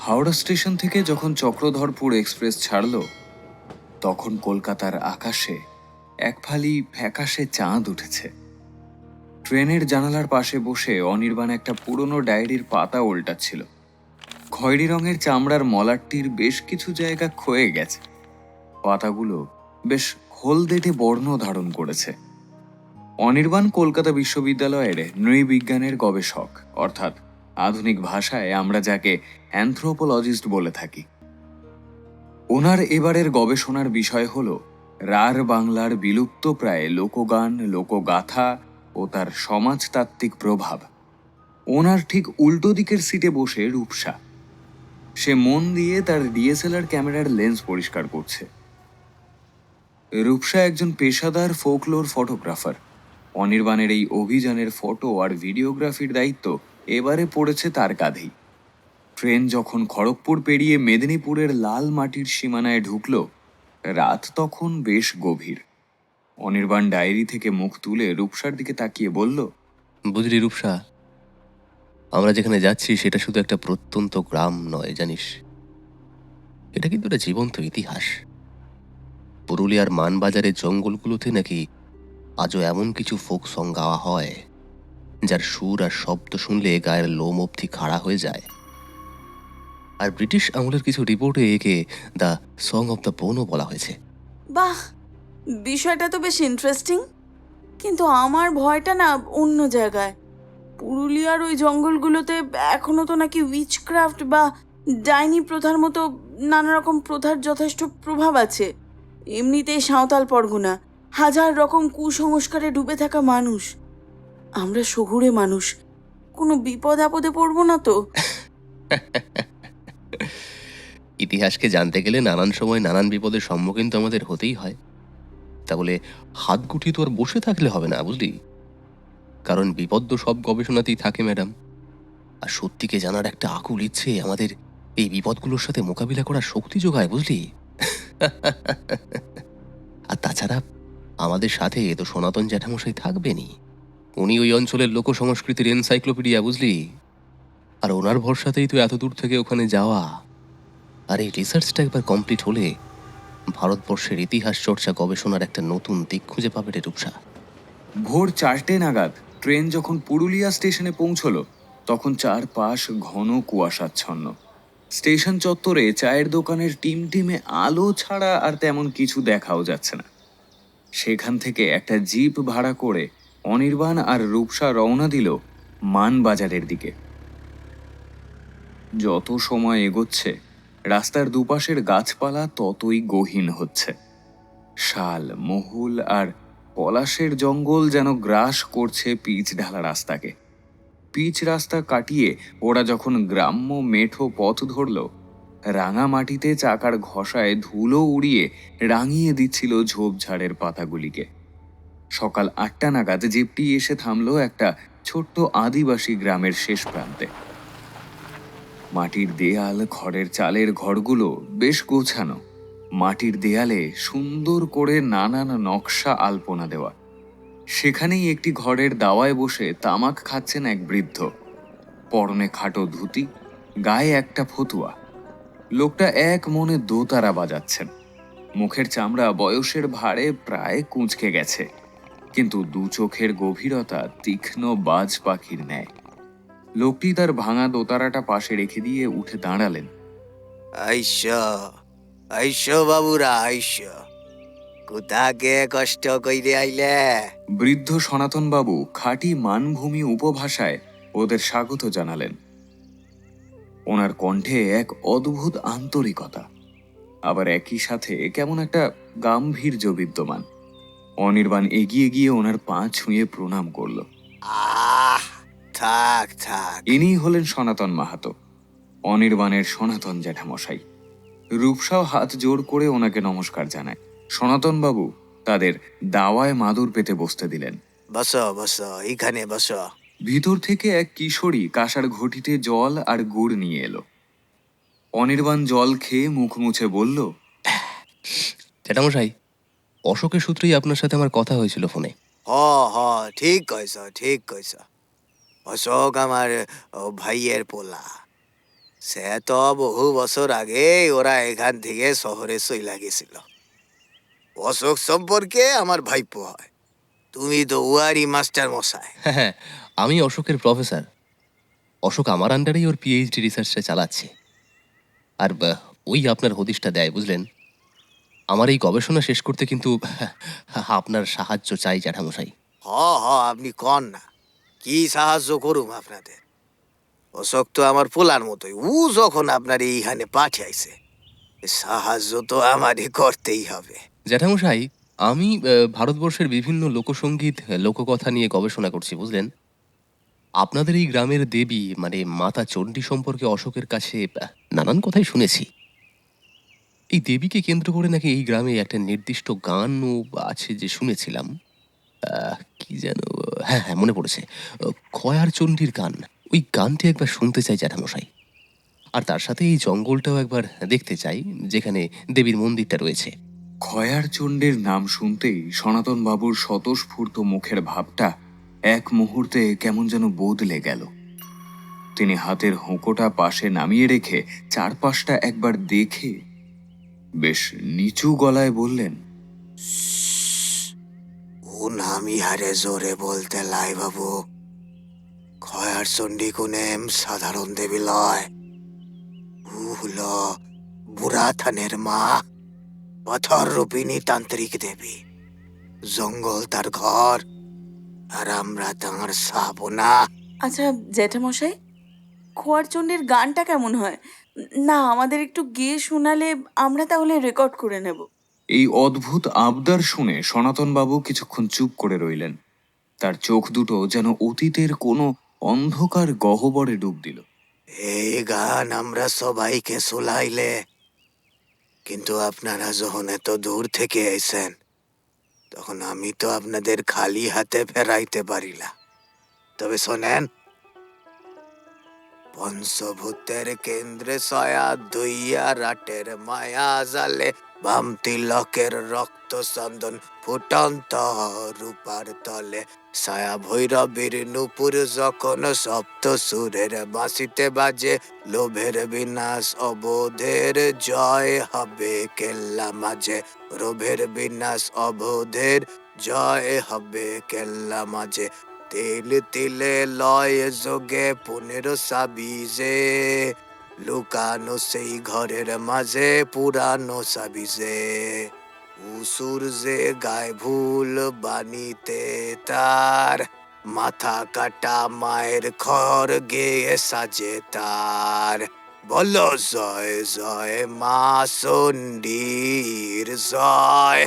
Howrah station থেকে যখন Chakradharpur express ছাড়ল, তখন কলকাতার আকাশে এক ফালি ফ্যাকাশে চাঁদ উঠেছে। ট্রেনের জানালার পাশে বসে অনির্বাণ একটা পুরনো ডায়েরির পাতা উল্টাচ্ছিল। খয়েরি রঙের চামড়ার মলাটটির বেশ কিছু জায়গা ক্ষয়ে গেছে। পাতাগুলো বেশ হলদেটে বর্ণ ধারণ করেছে। অনির্বাণ কলকাতা বিশ্ববিদ্যালয়ের নৃবিজ্ঞানের গবেষক, অর্থাৎ আধুনিক ভাষায় আমরা যাকে অ্যানথ্রোপোলজিস্ট বলে থাকি। ওনার এবারের গবেষণার বিষয় হল রার বাংলার বিলুপ্তপ্রায় লোকগান, লোকগাথা ও তার সমাজতাত্ত্বিক প্রভাব। ওনার ঠিক উল্টো দিকের সিটে বসে রূপসা। সে মন দিয়ে তার ডিএসএলআর ক্যামেরার লেন্স পরিষ্কার করছে। রূপসা একজন পেশাদার ফোকলোর ফটোগ্রাফার। অনির্বাণের এই অভিযানের ফটো আর ভিডিওগ্রাফির দায়িত্ব এবারে পড়েছে তার কাঁধেই। ট্রেন যখন খড়গপুর পেরিয়ে মেদিনীপুরের লাল মাটির সীমানায় ঢুকল, রাত তখন বেশ গভীর। অনির্বাণ ডায়েরি থেকে মুখ তুলে রূপসার দিকে তাকিয়ে বলল, বুঝলি রূপসা, আমরা যেখানে যাচ্ছি সেটা শুধু একটা প্রত্যন্ত গ্রাম নয়, জানিস, এটা কিন্তু একটা জীবন্ত ইতিহাস। পুরুলিয়ার মানবাজারের জঙ্গলগুলোতে নাকি আজও এমন কিছু ফোক সং গাওয়া হয় যার সুর আর শব্দ শুনলে গায়ের লোম অবধি খাড়া হয়ে যায়। আর ব্রিটিশ আমলের কিছু রিপোর্টে একে দ্য সং অব দ্য বোনও বলা হয়েছে। বাহ, বিষয়টা তো বেশ ইন্টারেস্টিং, কিন্তু আমার ভয়টা না অন্য জায়গায়। পুরুলিয়ার ওই জঙ্গলগুলোতে এখনো তো নাকি উইচক্রাফট বা ডাইনি প্রথার মতো নানা রকম প্রথার যথেষ্ট প্রভাব আছে। এমনিতেই সাঁওতাল পরগনা, হাজার রকম কুসংস্কারে ডুবে থাকা মানুষ। আমরা শহুরে মানুষ, কোনো বিপদ আপদে পড়বো না তো? ইতিহাসকে জানতে গেলে নানান সময় নানান বিপদের সম্মুখীন তো আমাদের হতেই হয়। তা বলে হাত গুটিয়ে তো আর বসে থাকলে হবে না, বুঝলি? কারণ বিপদ তো সব গবেষণাতেই থাকে ম্যাডাম। আর সত্যিকে জানার একটা আকুল ইচ্ছে আমাদের এই বিপদগুলোর সাথে মোকাবিলা করার শক্তি যোগায়, বুঝলি? আর তাছাড়া আমাদের সাথে তো সনাতন জ্যাঠামশাই থাকবেনই। উনি ওই অঞ্চলের লোক সংস্কৃতির এনসাইক্লোপিডিয়া, বুঝলি? আর ওনার ভরসাতেই তো এত দূর থেকে ওখানে যাওয়া। আর এই রিসার্চটা একবার কমপ্লিট হলে ভারতবর্ষের ইতিহাস চর্চা গবেষণার একটা নতুন দিক খুঁজে পাবে রে রূপসা। ভোর 4টে নাগাদ ট্রেন যখন পুরুলিয়া স্টেশনে পৌঁছল, তখন চারপাশ ঘন কুয়াশাচ্ছন্ন। স্টেশন চত্বরে চায়ের দোকানের টিমটিমে আলো ছাড়া আর তেমন কিছু দেখাও যাচ্ছে না। সেখান থেকে একটা জিপ ভাড়া করে অনির্বাণ আর রূপসা রওনা দিল মানবাজারের দিকে। যত সময় এগোচ্ছে, রাস্তার দুপাশের গাছপালা ততই গহীন হচ্ছে। শাল, মহুল আর পলাশের জঙ্গল যেন গ্রাস করছে পিচ ঢালা রাস্তাকে। পিচ রাস্তা কাটিয়ে ওরা যখন গ্রাম্য মেঠো পথ ধরল, রাঙা মাটিতে চাকার ঘষায় ধুলো উড়িয়ে রাঙিয়ে দিচ্ছিল ঝোপঝাড়ের পাতাগুলিকে। সকাল 8টা নাগাদ জিপটি এসে থামলো একটা ছোট্ট আদিবাসী গ্রামের শেষ প্রান্তে। মাটির দেয়াল, খড়ের চালের ঘরগুলো বেশ গোছানো। মাটির দেয়ালে সুন্দর করে নানান নকশা আলপনা দেওয়া। সেখানেই একটি ঘরের দাওয়ায় বসে তামাক খাচ্ছেন এক বৃদ্ধ। পরনে খাটো ধুতি, গায়ে একটা ফতুয়া। লোকটা এক মনে দোতারা বাজাচ্ছেন। মুখের চামড়া বয়সের ভারে প্রায় কুঁচকে গেছে, কিন্তু দু চোখের গভীরতা তীক্ষ্ণ বাজ পাখির ন্যায়। লোকটি তার ভাঙা দোতারাটা পাশে রেখে দিয়ে উঠে দাঁড়ালেন। আইসো আইসো বাবুরা, আইসো। কোথাকে কষ্ট কইরে আইলে? বৃদ্ধ সনাতন বাবু খাঁটি মানভূমি উপভাষায় ওদের স্বাগত জানালেন। ওনার কণ্ঠে এক অদ্ভুত আন্তরিকতা, আবার একই সাথে কেমন একটা গাম্ভীর্য বিদ্যমান। অনির্বাণ এগিয়ে গিয়ে ওনার পা ছুঁয়ে প্রণাম করল। আহ, থাক থাক। ইনি হলেন সনাতন মাহাতো, অনির্বাণের সনাতন জ্যাঠামশাই। রূপসাও হাত জোর করে ওনাকে নমস্কার জানায়। সনাতন বাবু তাদের দাওয়ায় মাদুর পেতে বসতে দিলেন। বসো বসো, এখানে বসো। ভিতর থেকে এক কিশোরী কাঁসার ঘটিতে জল আর গুড় নিয়ে এলো। অনির্বাণ জল খেয়ে মুখ মুছে বলল, জ্যাঠামশাই, অশোকের সূত্রেই আপনার সাথে আমার কথা হয়েছিল ফোনে। হ হ, ঠিক কইছ, ঠিক কইছ। অশোক আমার ভাইয়ের পোলা। সে তো বহু বছর আগে ওরা এখান থেকে শহরে চইলা গেছিল। অশোক সম্পর্কে আমার ভাইপো হয়। তুমি তো উয়ারি মাস্টার মশাই। হ্যাঁ হ্যাঁ, আমি অশোকের প্রফেসর। অশোক আমার আন্ডারেই ওর পিএইচডি রিসার্চটা চালাচ্ছে। আর ওই আপনার হদিশটা দেয়, বুঝলেন? আমার এই গবেষণা শেষ করতে কিন্তু আপনার সাহায্য চাই জ্যাঠামশাই। হ হ, আপনি কন না, কি সাহায্য করুম আপনাদের। অশোক তো আমার পোলার মতোই, ও যখন আপনার এইখানে পাঠাইছে, সাহায্য তো আমারই করতেই হবে। জ্যাঠামশাই, আমি ভারতবর্ষের বিভিন্ন লোকসঙ্গীত, লোককথা নিয়ে গবেষণা করছি, বুঝলেন? আপনাদের এই গ্রামের দেবী মানে মাতা চণ্ডী সম্পর্কে অশোকের কাছে নানান কথাই শুনেছি। এই দেবীকে কেন্দ্র করে নাকি এই গ্রামে একটা নির্দিষ্ট গানও আছে যে শুনেছিলাম। কি যেন, হ্যাঁ হ্যাঁ, মনে পড়েছে। খয়ার চণ্ডীর গান। ওই গানটি একবার শুনতে চাই জ্যাঠামশাই। আর তার সাথে এই জঙ্গলটাও একবার দেখতে চাই, যেখানে দেবীর মন্দিরটা রয়েছে। খয়ার চণ্ডীর নাম শুনতেই সনাতন বাবুর স্বতঃস্ফূর্ত মুখের ভাবটা এক মুহূর্তে কেমন যেন বদলে গেল। তিনি হাতের হুঁকোটা পাশে নামিয়ে রেখে চারপাশটা একবার দেখে বেশ নিচু গলায় বললেন, ও নামি হারে জোরে বলতে লাই বাবু। খয়ার চণ্ডী কোনেম সাধারণ দেবী লয়, ও হলো বুড়া থানের মা, পাথর রূপিণী তান্ত্রিক দেবী। জঙ্গল তার ঘর, আর আমরা তাঁর সাবনা। আচ্ছা জ্যাঠামশাই, খোয়ারচণ্ডীর গানটা কেমন হয়? না, আমাদের একটু গেয়ে শোনালে আমরা তাহলে রেকর্ড করে নেব। এই অদ্ভুত আবদার শুনে সনাতন বাবু কিছুক্ষণ চুপ করে রইলেন। তার চোখ দুটো যেন অতীতের কোনো অন্ধকার গহ্বরে ডুব দিল। এই গান আমরা সবাইকে শোনাইলে, কিন্তু আপনারা যখন এত দূর থেকে এসেন, তখন আমি তো আপনাদের খালি হাতে ফেরাইতে পারিলা। তবে শোনেন, পঞ্চভূতের কেন্দ্রে সয়া দুইয়া রাটের মায়া জালে, বাম তিলকের রক্ত চন্দন ফুটন্ত রূপার তলে, ছায়া ভৈরবীর নূপুর যখন সপ্ত সুরের বাঁশিতে বাজে, লোভের বিনাশ অবোধের জয় হবে কেল্লা মাঝে, লোভের বিনাশ অবোধের জয় হবে কেল্লা মাঝে, তিল তিলে লয় যোগে 15 সাবিজে, লুকানো সেই ঘরের মাঝে পুরানো সাবিজে, উসুর যে গায়ে ভুল বাণীতে তার, মাথা কাটা মায়ের খড় গেয়ে সাজে তার। বলো জয় জয় মা চণ্ডীর জয়,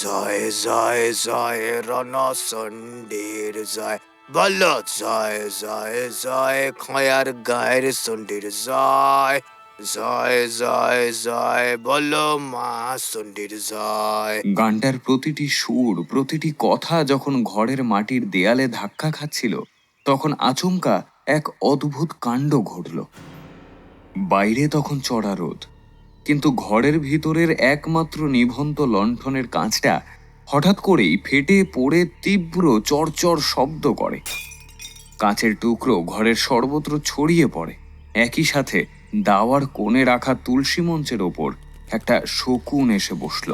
জয় জয় জয় রণচণ্ডীর জয়। বলো জয় জয় জয় খয়ার গায়ের চণ্ডীর জয়, জয় জয় জয় বলো মা চণ্ডীর জয়। গানটার প্রতিটি সুর, প্রতিটি কথা যখন ঘরের মাটির দেয়ালে ধাক্কা খাচ্ছিল, তখন আচমকা এক অদ্ভুত কাণ্ড ঘটল। বাইরে তখন চড়া রোদ, কিন্তু ঘরের ভিতরের একমাত্র নিভন্ত লণ্ঠনের কাঁচটা হঠাৎ করেই ফেটে পড়ে তীব্র চড়চড় শব্দ করে। কাঁচের টুকরো ঘরের সর্বত্র ছড়িয়ে পড়ে। একই সাথে দাওয়ার কোণে রাখা তুলসী মঞ্চের ওপর একটা শকুন এসে বসল।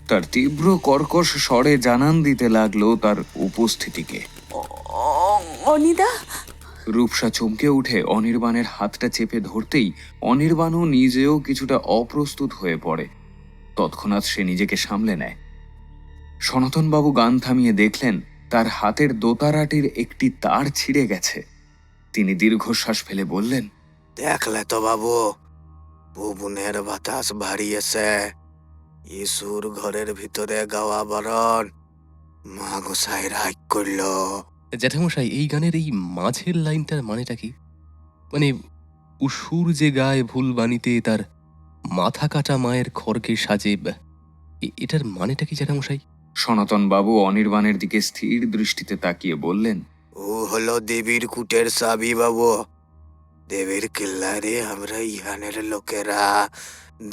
তার তীব্র কর্কশ স্বরে জানান দিতে লাগলো তার উপস্থিতিকে। অনিদা, রূপসা চমকে উঠে অনির্বাণের হাতটা চেপে ধরতেই অনির্বাণও নিজেও কিছুটা অপ্রস্তুত হয়ে পড়ে। তৎক্ষণাৎ সে নিজেকে সামলে নেয়। সনাতনবাবু গান থামিয়ে দেখলেন তার হাতের দোতারাটির একটি তার ছিঁড়ে গেছে। তিনি দীর্ঘশ্বাস ফেলে বললেন, দেখলে তো বাবু, ভুবনের বাতাস ভারিয়েছে, ইসুর ঘরের ভিতরে গাওয়া বরণ মা গোসাই রাগ করল। জ্যাঠামশাই, এই গানের এই মাঝের লাইনটার মানেটা কি? মানে উসুর যে গায়ে ভুল বাণীতে তার মাথা কাটা মায়ের খড়গে সাজে, এটার মানেটা কি জ্যাঠামশাই? সনাতনবাবু অনির্বাণের দিকে স্থির দৃষ্টিতে তাকিয়ে বললেন, ও হলো দেবীর কুটের চাবি বাবু। দেবীর কিল্লারে আমরা ইহানের লোকেরা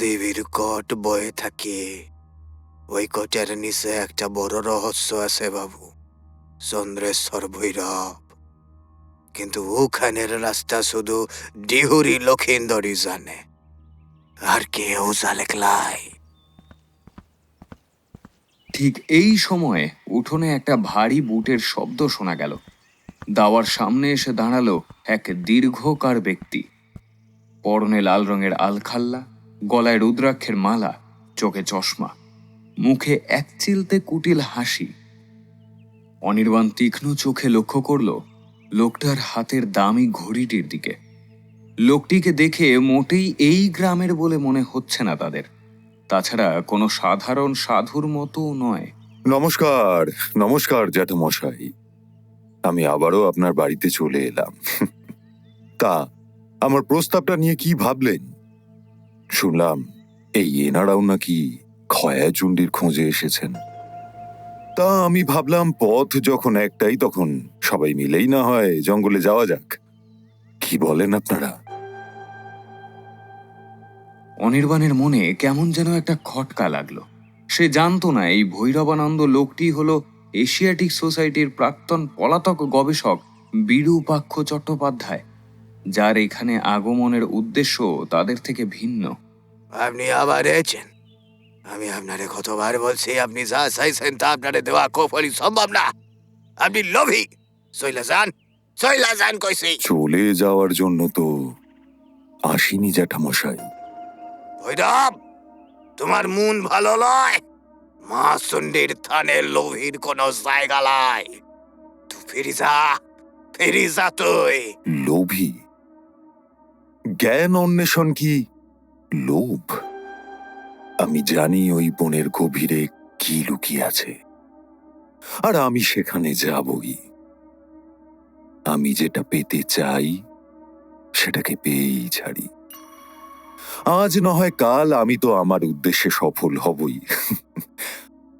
দেবীর কট বয়ে থাকি। ওই কটের নিচে একটা বড় রহস্য আছে বাবু, চন্দ্রেশ্বর ভৈরব। কিন্তু ওখানের রাস্তা শুধু ডিহুরি লক্ষিন্দরই জানে, আর কেউ জানে ক্লাই। ঠিক এই সময়ে উঠোনে একটা ভারী বুটের শব্দ শোনা গেল। দাওয়ার সামনে এসে দাঁড়ালো এক দীর্ঘকার ব্যক্তি। পরনে লাল রঙের আলখাল্লা, গলায় রুদ্রাক্ষের মালা, চোখে চশমা, মুখে এক চিলতে কুটিল হাসি। অনির্বাণ তীক্ষ্ণ চোখে লক্ষ্য করল লোকটার হাতের দামি ঘড়িটির দিকে। লোকটিকে দেখে মোটেই এই গ্রামের বলে মনে হচ্ছে না তাদের। তাছাড়া কোনো সাধারণ সাধুর মতো নয়। নমস্কার, নমস্কার জ্যাঠামশাই। আমি আবারও আপনার বাড়িতে চলে এলাম। তা আমার প্রস্তাবটা নিয়ে কি ভাবলেন? শুনলাম এই এনারাও নাকি খয়াচণ্ডীর খোঁজে এসেছেন। তা আমি ভাবলাম পথ যখন একটাই, তখন সবাই মিলেই না হয় জঙ্গলে যাওয়া যাক। কি বলেন আপনারা? অনির্বাণের মনে কেমন যেন একটা খটকা লাগলো। সে জানতো না এই ভৈরবানন্দ লোকটি হলো এশিয়াটিক সোসাইটির প্রাক্তন পলাতক গবেষক বিরূপাক্ষ চট্টোপাধ্যায়, যার এখানে আগমনের উদ্দেশ্য তাদের থেকে ভিন্ন। আপনি আবার এসেছেন। আমি আপনারে কতবার বলছি, আপনি যা চাইছেন তা আপনারে দেওয়া কখনই সম্ভব না। আপনি লোভী। চইলা যান কইছি। চলে যাওয়ার জন্য তো আসিনি জ্যাঠামশাই। ভৈরব, তোমার মন ভালো লয়। মা চণ্ডীর থানে লোভীর কোনো জায়গা লাই। তুই ফিরি যা তুই। লোভী? জ্ঞান অন্বেষণ কি লোভ? আমি জানি ওই বনের গভীরে কি লুকিয়ে আছে, আর আমি সেখানে যাবই। আমি যেটা পেতে চাই সেটাকে পেয়েই ছাড়ি। আজ না হয় কাল আমি তো আমার উদ্দেশ্যে সফল হবই।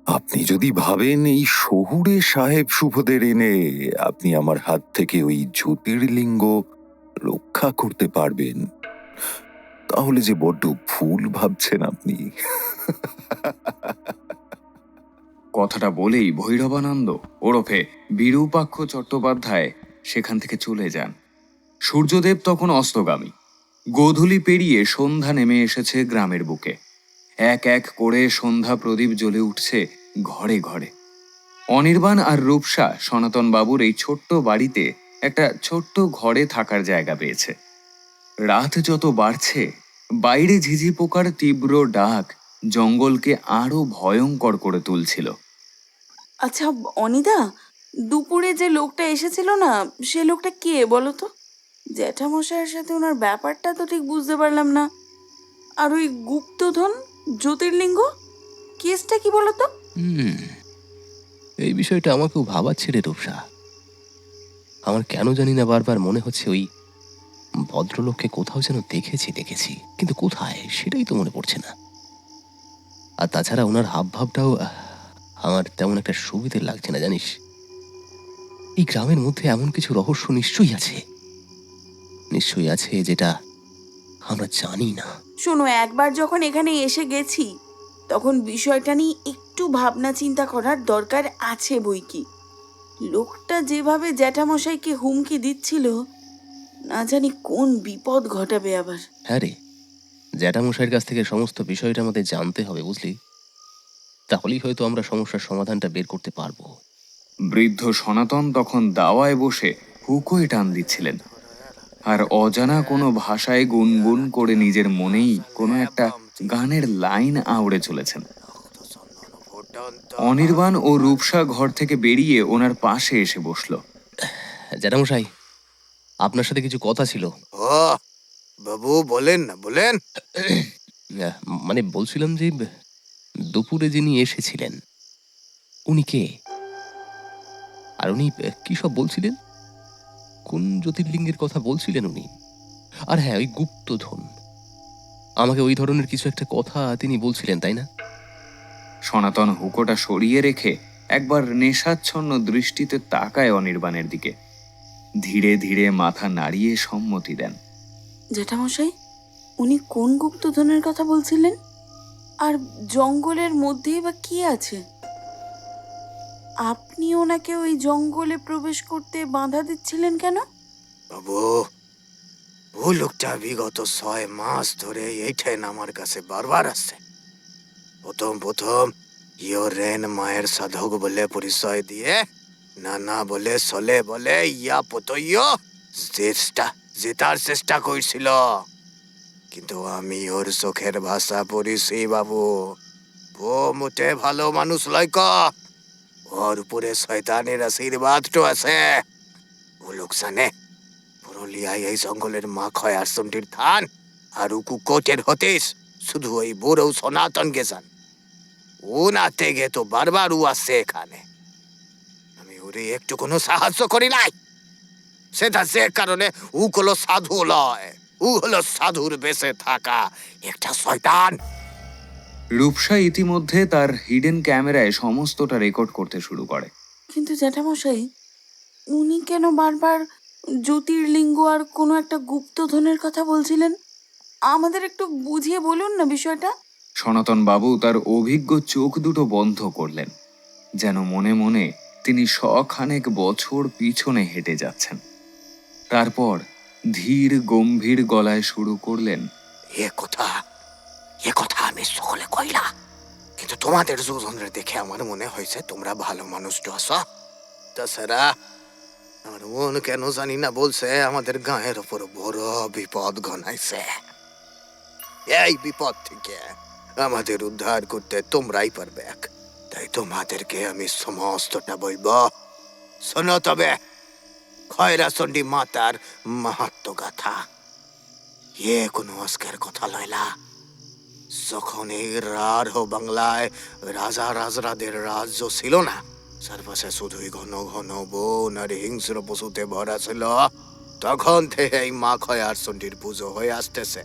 আপনি যদি ভাবেন এই শহুরে সাহেব শুভদের এনে আপনি আমার হাত থেকে ওই জ্যোতির্লিঙ্গ রক্ষা করতে পারবেন, তাহলে যে বড্ড ভুল ভাবছেন আপনি। কথাটা বলেই ভৈরবানন্দ ওরফে বিরূপাক্ষ চট্টোপাধ্যায় সেখান থেকে চলে যান। সূর্যদেব তখন অস্তগামী। গোধূলি পেরিয়ে সন্ধ্যা নেমে এসেছে গ্রামের বুকে। এক এক করে সন্ধ্যা প্রদীপ জ্বলে উঠছে ঘরে ঘরে। অনির্বাণ আর রূপসা সনাতন বাবুর এই ছোট্ট বাড়িতে একটা ছোট্ট ঘরে থাকার জায়গা পেয়েছে। রাত যত বাড়ছে, বাইরে ঝিঝি পোকার তীব্র ডাক জঙ্গলকে আরো ভয়ঙ্কর করে তুলছিল। আচ্ছা অনিদা, দুপুরে যে লোকটা এসেছিল না, সে লোকটা কে বলো তো? জ্যাঠামশাইয়ের সাথে ওনার ব্যাপারটা তো ঠিক বুঝতে পারলাম না। আর ওই গুপ্তধন জ্যোতির্লিঙ্গ কেসটা কি বলো তো? এই বিষয়টা আমাকেও ভাবাচ্ছে রে রূপসা। আমার কেন জানি না বারবার মনে হচ্ছে ওই ভদ্রলোককে কোথাও যেন দেখেছি, কিন্তু কোথায় সেটাই তো মনে পড়ছে না। আর তাছাড়া ওনার হাবভাবটাও আমার তেমন একটা সুবিধে লাগছে না, জানিস। এই গ্রামের মধ্যে এমন কিছু রহস্য নিশ্চয়ই আছে যেটা আমরা জানি না। শোনো, একবার যখন এখানে এসে গেছি, তখন বিষয়টা নিয়ে একটু ভাবনা চিন্তা করার দরকার আছে বই কি। লোকটা যেভাবে জ্যাঠামশাইকে হুমকি দিচ্ছিল, না জানি কোন বিপদ ঘটাবে আবার। হ্যাঁ রে, জ্যাঠামশাইয়ের কাছ থেকে সমস্ত বিষয়টা আমাদের জানতে হবে, বুঝলি? তাহলেই হয়তো আমরা সমস্যার সমাধানটা বের করতে পারবো। বৃদ্ধ সনাতন তখন দাওয়ায় বসে হুকোয় টান দিচ্ছিলেন, আর অজানা কোনো ভাষায় গুনগুন করে নিজের মনেই কোনো একটা গানের লাইন আউড়ে চলেছেন। অনির্বাণ ও রূপসা ঘর থেকে বেরিয়ে ওনার পাশে এসে বসল। জ্যাঠামশাই, আপনার সাথে কিছু কথা ছিল। ও বাবু, বলেন না, বলেন। মানে বলছিলাম যে দুপুরে যিনি এসেছিলেন উনি কে? আর উনি কি সব বলছিলেন? কোন জ্যোতির্লিঙ্গের কথা বলছিলেন উনি? আর হ্যাঁ, ওই গুপ্তধন, আমাকে ওই ধরনের কিছু একটা কথা তিনি বলছিলেন, তাই না? সনাতন হুকোটা সরিয়ে রেখে একবার নেশাচ্ছন্ন দৃষ্টিতে তাকায় অনির্বাণের দিকে। ধীরে ধীরে মাথা নাড়িয়ে সম্মতি দেন। জ্যাঠামশাই, উনি কোন গুপ্তধনের কথা বলছিলেন? আর জঙ্গলের মধ্যেই বা কি আছে? আপনি ওনাকে ওই জঙ্গলে প্রবেশ করতে বাধা দিচ্ছিলেন কেন? বাবু, ও লোকটা বিগত 6 মাস ধরে এইঠেন আমার কাছে বারবার আসছে। প্রথম প্রথম ইয়োরেন মায়ের সাধক বলে পরিচয় দিয়ে নানা বলে সলে বলে ইয়া পতইয় জেতার চেষ্টা করছিল, কিন্তু আমি ওর চোখের ভাষা পড়িছি বাবু। ও মোটে ভালো মানুষ লয়ক, ওর উপরে শয়তানের আশীর্বাদ তো আছে। ও লোক জানে পুরুলিয়ায় এই জঙ্গলের মা খয় আসনটির থান আর উকু কোটের হতিস শুধু ওই বুড়ো সনাতন গেছান। ও নাতে গে তো বারবার ও আসছে এখানে। আমি ওরে একটু কোনো সাহায্য করি নাই, সেটা যে কারণে ও হলো সাধু লয়, ও হলো সাধুর বেঁচে থাকা একটা শয়তান। রূপসা ইতিমধ্যে তার হিডেন ক্যামেরায় সমস্তটা রেকর্ড করতে শুরু করে। কিন্তু জ্যাঠামশাই, উনি কেন বারবার জ্যোতির্লিঙ্গ আর কোনো একটা গুপ্তধনের কথা বলছিলেন? আমাদের একটু বুঝিয়ে বলুন না বিষয়টা। সনাতন বাবু তার অভিজ্ঞ চোখ দুটো বন্ধ করলেন, যেন মনে মনে তিনি শখানেক বছর পিছনে হেঁটে যাচ্ছেন। তারপর ধীর গম্ভীর গলায় শুরু করলেন, এ কথা আমি সকলে কইলা, কিন্তু তোমাদের দুজনের দেখে আমার মনে হয়েছে তোমরা ভালো মানুষ তো আছো। তাছাড়া আমার মন কেন জানি না বলছে আমাদের গায়ের উপর বড় বিপদ ঘনাইছে। এই বিপদ থেকে আমাদের উদ্ধার করতে তোমরাই পারবে, তাই তোমাদেরকে আমি সমস্তটা বলবো। শোনো তবে খয়রাচণ্ডী মাতার মাহাত্ম গাথা। কোনো আজকের কথা লয়লা। যখন এই বাংলায় রাজা রাজরাদের রাজ্য ছিল না, চারপাশে শুধুই ঘন ঘন বন আর হিংস্র পশুতে ভরা ছিল, তখন থেকে এই মা খয়ারচণ্ডীর পুজো হয়ে আসতেছে।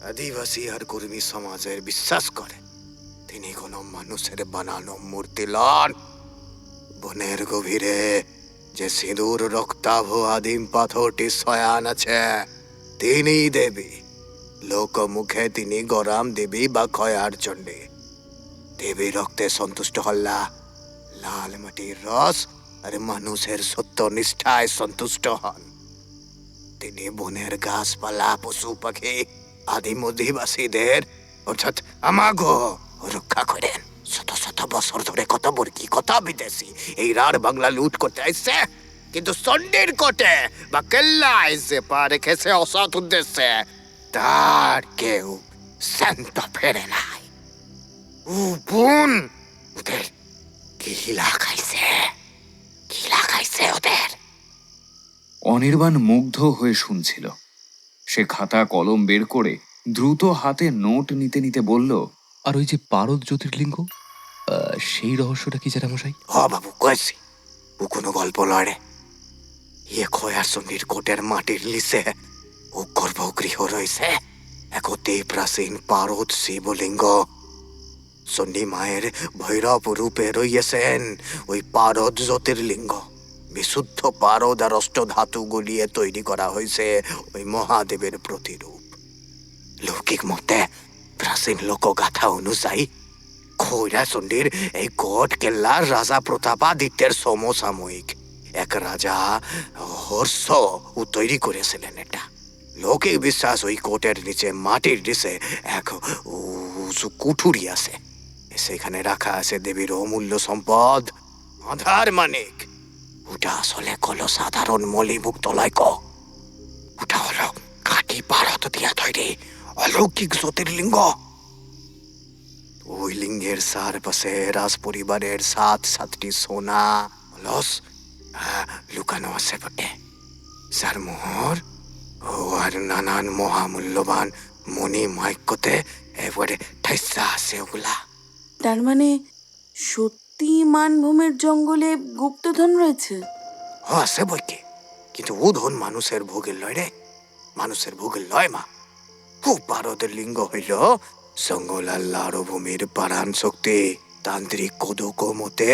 আদিবাসী আর কর্মী সমাজের বিশ্বাস করে তিনি কোনো মানুষের বানানো মূর্তি লন। বনের গভীরে যে সিঁদুর রক্তাভ আদিম পাথরটি শয়ান আছে, তিনি দেবী। লোক মুখে তিনি গরাম দেবী বা খয়ারচণ্ডী। দেবী রক্তে সন্তুষ্ট হল্লা, লাল মাটির রস আর মানুষের সত্য নিষ্ঠায় সন্তুষ্ট হন। তিনি বনের গাছপালা পশু পাখি আদিম অধিবাসীদের অর্থাৎ আমাগো রক্ষা করেন। শত শত বছর ধরে কত বর্গী কত বিদেশি এই রার বাংলা লুট করতে আসছে, কিন্তু চণ্ডীর কোটে বা কেল্লায় যে পা রেখেছে অসৎ উদ্দেশ্যে, তার কেউ শান্ত ফেরে নাই। ও বোন ওদের কিলা খাইছে ওদের। অনির্বাণ মুগ্ধ হয়ে শুনছিল। সে খাতা কলম বের করে দ্রুত হাতে নোট নিতে নিতে বলল, আর ওই যে পারদ জ্যোতির্লিঙ্গ, সেই রহস্যটা কি জ্যাঠামশাই? বাবু কয়েছি ও কোনো গল্প লড়ে। খয়ারচণ্ডীর কোটের মাটির নিচে ও গর্ভগৃহ রয়েছে এক অতি প্রাচীন পারদ শিবলিঙ্গ। চণ্ডী মায়ের ভৈরব রূপে রইয়েছেন ওই পারদ জ্যোতির্লিঙ্গ। বিশুদ্ধ পারদ আর অষ্টধাতু গলিয়ে তৈরি করা হয়েছে ওই মহাদেবের প্রতিরূপ। লৌকিক মতে প্রাচীন লোকগাথা অনুযায়ী খৈরাচণ্ডীর এই কোট কেল্লার রাজা প্রতাপাদিত্যের সমসাময়িক এক রাজা হর্ষ ও তৈরি করেছিলেন এটা। লৌকিক বিশ্বাস ওই কোটের নিচে মাটির নিচে এক উঁচু কুঠুরি আছে, সেখানে রাখা আছে দেবীর অমূল্য সম্পদ আধার মানিক। ওটা আসলে কোনো সাধারণ মলিমুক্ত লয়ক, ওটা হলো কাঠি পারদ দিয়া তৈরি অলৌকিক জ্যোতির্লিঙ্গ। ওই লিঙ্গের চারপাশে রাজ পরিবারের 7টি সোনা অলস লুকানো আছে বটে, যার মোহর ও আর নানান মহামূল্যবান মণি মাইক্যতে এবারে ঠাইসা আছে ওগুলা। তার মানে সত্যি মানভূমের জঙ্গলে গুপ্তধন রয়েছে? আছে বইকে, কিন্তু ও ধন মানুষের ভোগের লয় রে, মানুষের ভোগের লয় মা। খুব পারদের লিঙ্গ হইল জঙ্গল আল্লাহর ভূমির পারাণ শক্তি। তান্ত্রিক কদক মতে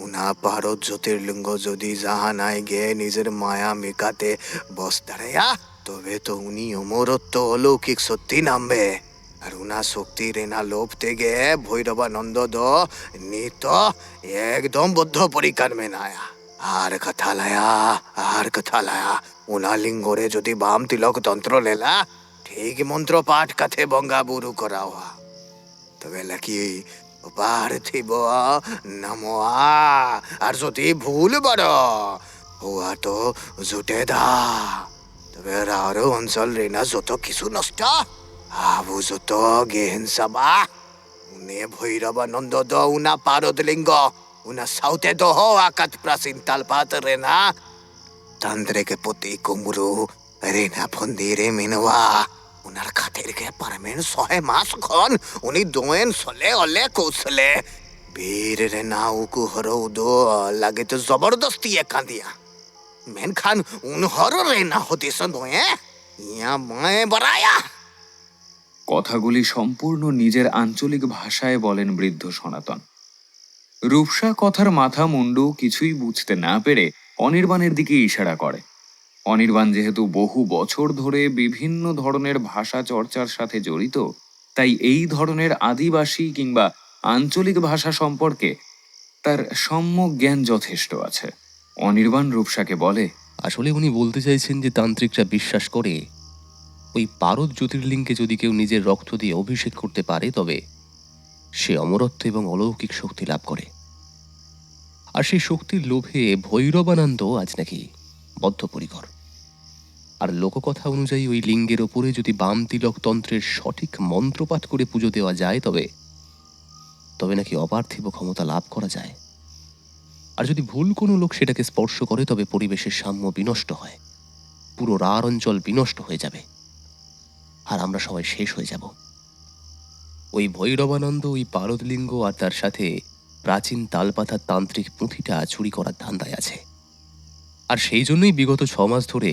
উনা পারদ জ্যোতির্লিঙ্গ যদি জাহানায় গে নিজের মায়া মেকাতে বস দাঁড়াইয়া, তবে তো উনি অমরত্ব অলৌকিক সত্যি নামবে। আর উনা শক্তির এনা লোভ থেকে ভৈরবানন্দ নিত একদম বদ্ধ পরিকার মেনায়া। আর কথা লায়া উনা লিঙ্গরে যদি বাম তিলক তন্ত্র লেলা ঠিক মন্ত্র পাঠ কাথে বঙ্গা বুরু করা হওয়া তবে লাকি পার্থিব নমোয়া আর যদি ভুল বড় হওয়া তো জুটে দা তবে আরো অঞ্চল রেনা যত কিছু নষ্ট আবু যত গেহেন সাবা উনে ভৈরবানন্দ দ উনা পারদ লিঙ্গ উনা সাউতে দহ আকাত প্রাচীন তালপাত রেনা তান্ত্রিক পতি কুমরু রেনা ফন্দিরে মিনওয়া উনার খাতের কে পারমেন 100 মাস খন উনি দোয়েন সলে অলে কৌশলে বীর রেনা উকু হরৌ দো লাগে তো জবরদস্তি একান্দিয়া মেন খান উন হর রেনা হতিস দোয়ে ইয়া মায়ে বরায়া কথাগুলি সম্পূর্ণ নিজের আঞ্চলিক ভাষায় বলেন বৃদ্ধ সনাতন। রূপসা কথার মাথা মুন্ডু কিছুই বুঝতে না পেরে অনির্বাণের দিকে ইশারা করে। অনির্বাণ যেহেতু বহু বছর ধরে বিভিন্ন ধরনের ভাষা চর্চার সাথে জড়িত, তাই এই ধরনের আদিবাসী কিংবা আঞ্চলিক ভাষা সম্পর্কে তার সম্যক জ্ঞান যথেষ্ট আছে। অনির্বাণ রূপসাকে বলে, আসলে উনি বলতে চাইছেন যে তান্ত্রিকরা বিশ্বাস করে ওই পারদ জ্যোতির্লিঙ্গে যদি কেউ নিজের রক্ত দিয়ে অভিষেক করতে পারে তবে সে অমরত্ব এবং অলৌকিক শক্তি লাভ করে। আর সেই শক্তির লোভে ভৈরবানন্দ আজ নাকি বদ্ধপরিকর। আর লোককথা অনুযায়ী ওই লিঙ্গের ওপরে যদি বাম তিলক তন্ত্রের সঠিক মন্ত্রপাঠ করে পুজো দেওয়া যায় তবে তবে নাকি অপার্থিব ক্ষমতা লাভ করা যায়। আর যদি ভুল কোনো লোক সেটাকে স্পর্শ করে তবে পরিবেশের সাম্য বিনষ্ট হয়, পুরো রার অঞ্চল বিনষ্ট হয়ে যাবে, আর আমরা সবাই শেষ হয়ে যাব। ওই ভৈরবানন্দ ওই পারদলিঙ্গ আর তার সাথে প্রাচীন তালপাতার তান্ত্রিক পুঁথিটা চুরি করার ধান্দায় আছে। আর সেই জন্যই বিগত 6 মাস ধরে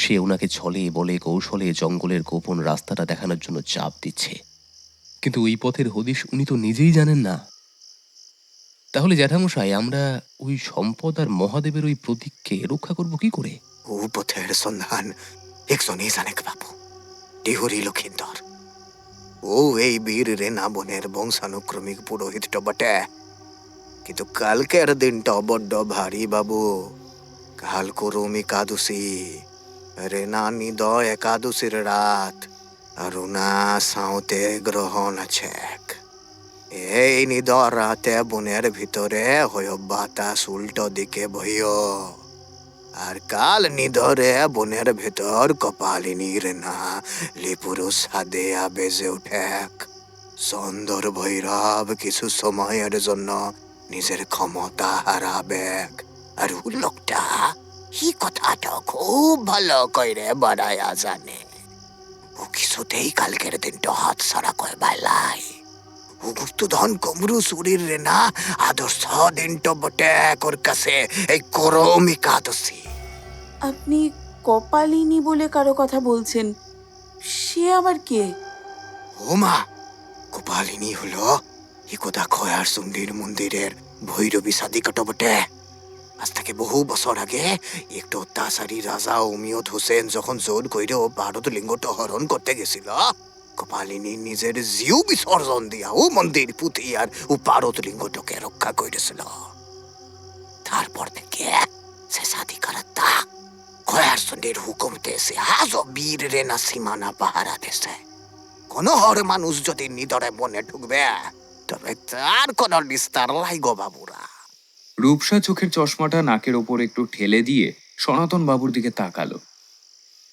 সে ওনাকে ছলে বলে কৌশলে জঙ্গলের গোপন রাস্তাটা দেখানোর জন্য চাপ দিচ্ছে। কিন্তু ওই পথের হদিশ উনি তো নিজেই জানেন না। তাহলে জ্যাঠামশাই, আমরা ওই সম্পদ আর মহাদেবের ওই প্রতীককে রক্ষা করব কি করে? ও পথের সন্ধান একজনই জানে বাবু, টিহুরি লক্ষিন্দর। ও এই বীর রেনা বনের বংশানুক্রমিক পুরোহিতটা বটে, কিন্তু কালকের দিনটা বড্ড ভারী বাবু। কাল করুম একাদশী, রেনা নিদ একাদশীর রাত, আর উনা সাউতে গ্রহণ আছে। এই নিদ রাতে বনের ভিতরে হয়ে বাতাস উল্টো দিকে বইও, আর কাল নিধরে বনের ভেতর কপালিনীর না লিপুরুষ হাদেয়া বেজে উঠে। সুন্দর ভৈরব কিছু সময়ের জন্য নিজের ক্ষমতা হারাবে, আর ও লোকটা এই কথাটা খুব ভালো কইরে বাড়ায়া জানে। ও কিছুতেই কালকের দিনটা হাত ছাড়া কয় বাইলাই। ও গুপ্তধন কমরু শরীর রে না আদর্শ দিনটা বটে ওর কাছে এই করম একাদশী। আপনি কপালিনী বলে কারো কথা বলছেন, সে আবার কে? ও মা, কপালিনী হলো একদা খয়ার চণ্ডীর মন্দিরের ভৈরবী সাদিকাটা বটে। আজ থেকে বহু বছর আগে একটু অত্যাচারী রাজা অমিয়ত হোসেন যখন জোর কইরে ও ভারত লিঙ্গটা হরণ করতে গেছিল, কপালিনী নিজের জীব বিসর্জন দিয়া ও মন্দির পুঁথি আর ও ভারত লিঙ্গটাকে রক্ষা করেছিল। তারপর থেকে সে সাদিকারাত্তা খয়ার চণ্ডীর হুকুমতে সে আজও বীর রেনা সীমানা পাহারা দেশে। কোন হর মানুষ যদি নিদরে বনে ঢুকবে তবে তার কোন নিস্তার লাইগো বাবুরা। রূপসা চোখের চশমাটা নাকের ওপর একটু ঠেলে দিয়ে সনাতন বাবুর দিকে তাকালো।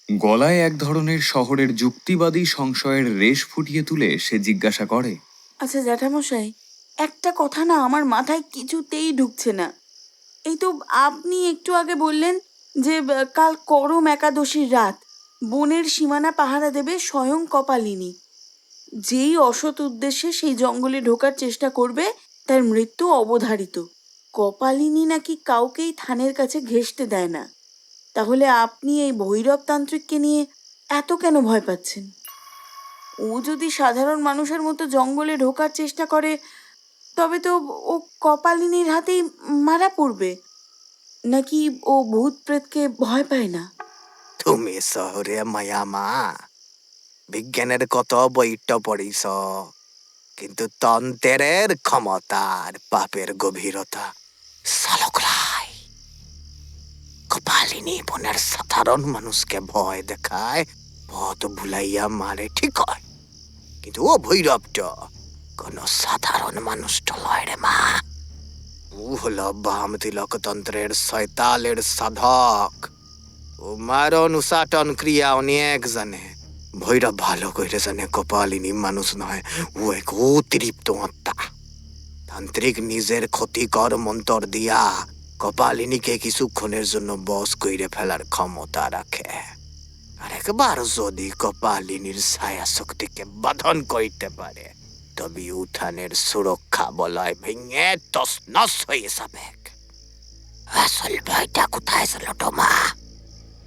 গলায় এক ধরনের শহরের যুক্তিবাদী সংশয়ের রেশ ফুটিয়ে তুলে সে জিজ্ঞাসা করে, আচ্ছা জ্যাঠামশাই, একটা কথা না আমার মাথায় কিছুতেই ঢুকছে না। এই তো আপনি একটু আগে বললেন যে কাল করম একাদশীর রাত বনের সীমানা পাহারা দেবে স্বয়ং কপালিনী। যেই অসৎ উদ্দেশ্যে সেই জঙ্গলে ঢোকার চেষ্টা করবে তার মৃত্যু অবধারিত। কপালিনী নাকি কাউকেই থানের কাছে ঘেঁষতে দেয় না। তাহলে আপনি এই ভৈরব তান্ত্রিককে নিয়ে এত কেন ভয় পাচ্ছেন? ও যদি সাধারণ মানুষের মতো জঙ্গলে ঢোকার চেষ্টা করে তবে তো ও কপালিনীর হাতেই মারা পড়বে। নাকি ও ভূত প্রেতকে ভয় পায় না? তুমি শহরে মায়ামা বিজ্ঞানের কত বইটা পড়িস, কিন্তু তন্ত্রের ক্ষমতার পাপের গভীরতা সালকলাই। কপালিনী কপালিনী বনের সাধারণ মানুষকে ভয় দেখায়, পথ ভুলাইয়া মারে ঠিক হয়, কিন্তু ও ভৈরবটা কোন সাধারণ মানুষটা লয় রে মা। ও হলো বামতি লোকতন্ত্রের শয়তালের সাধক। ও মারণ উসাটন ক্রিয়া অনেক জানে। ভৈরব ভালো করে জানে কপালিনী মানুষ নয়, ও এক অতিরিক্ত আত্মা। তান্ত্রিক নিজের ক্ষতিকর মন্তর দিয়া কপালিনীকে কিছুক্ষণের জন্য বশ কইরে ফেলার ক্ষমতা রাখে। আর একবার যদি কপালিনীর ছায়া শক্তিকে বাঁধন করতে পারে, তবে উঠানের সুরক্ষা বলয় ভেঙে তছনছ হয়ে যাবে। আসল ভয়টা কোথায় ছিল তোমা?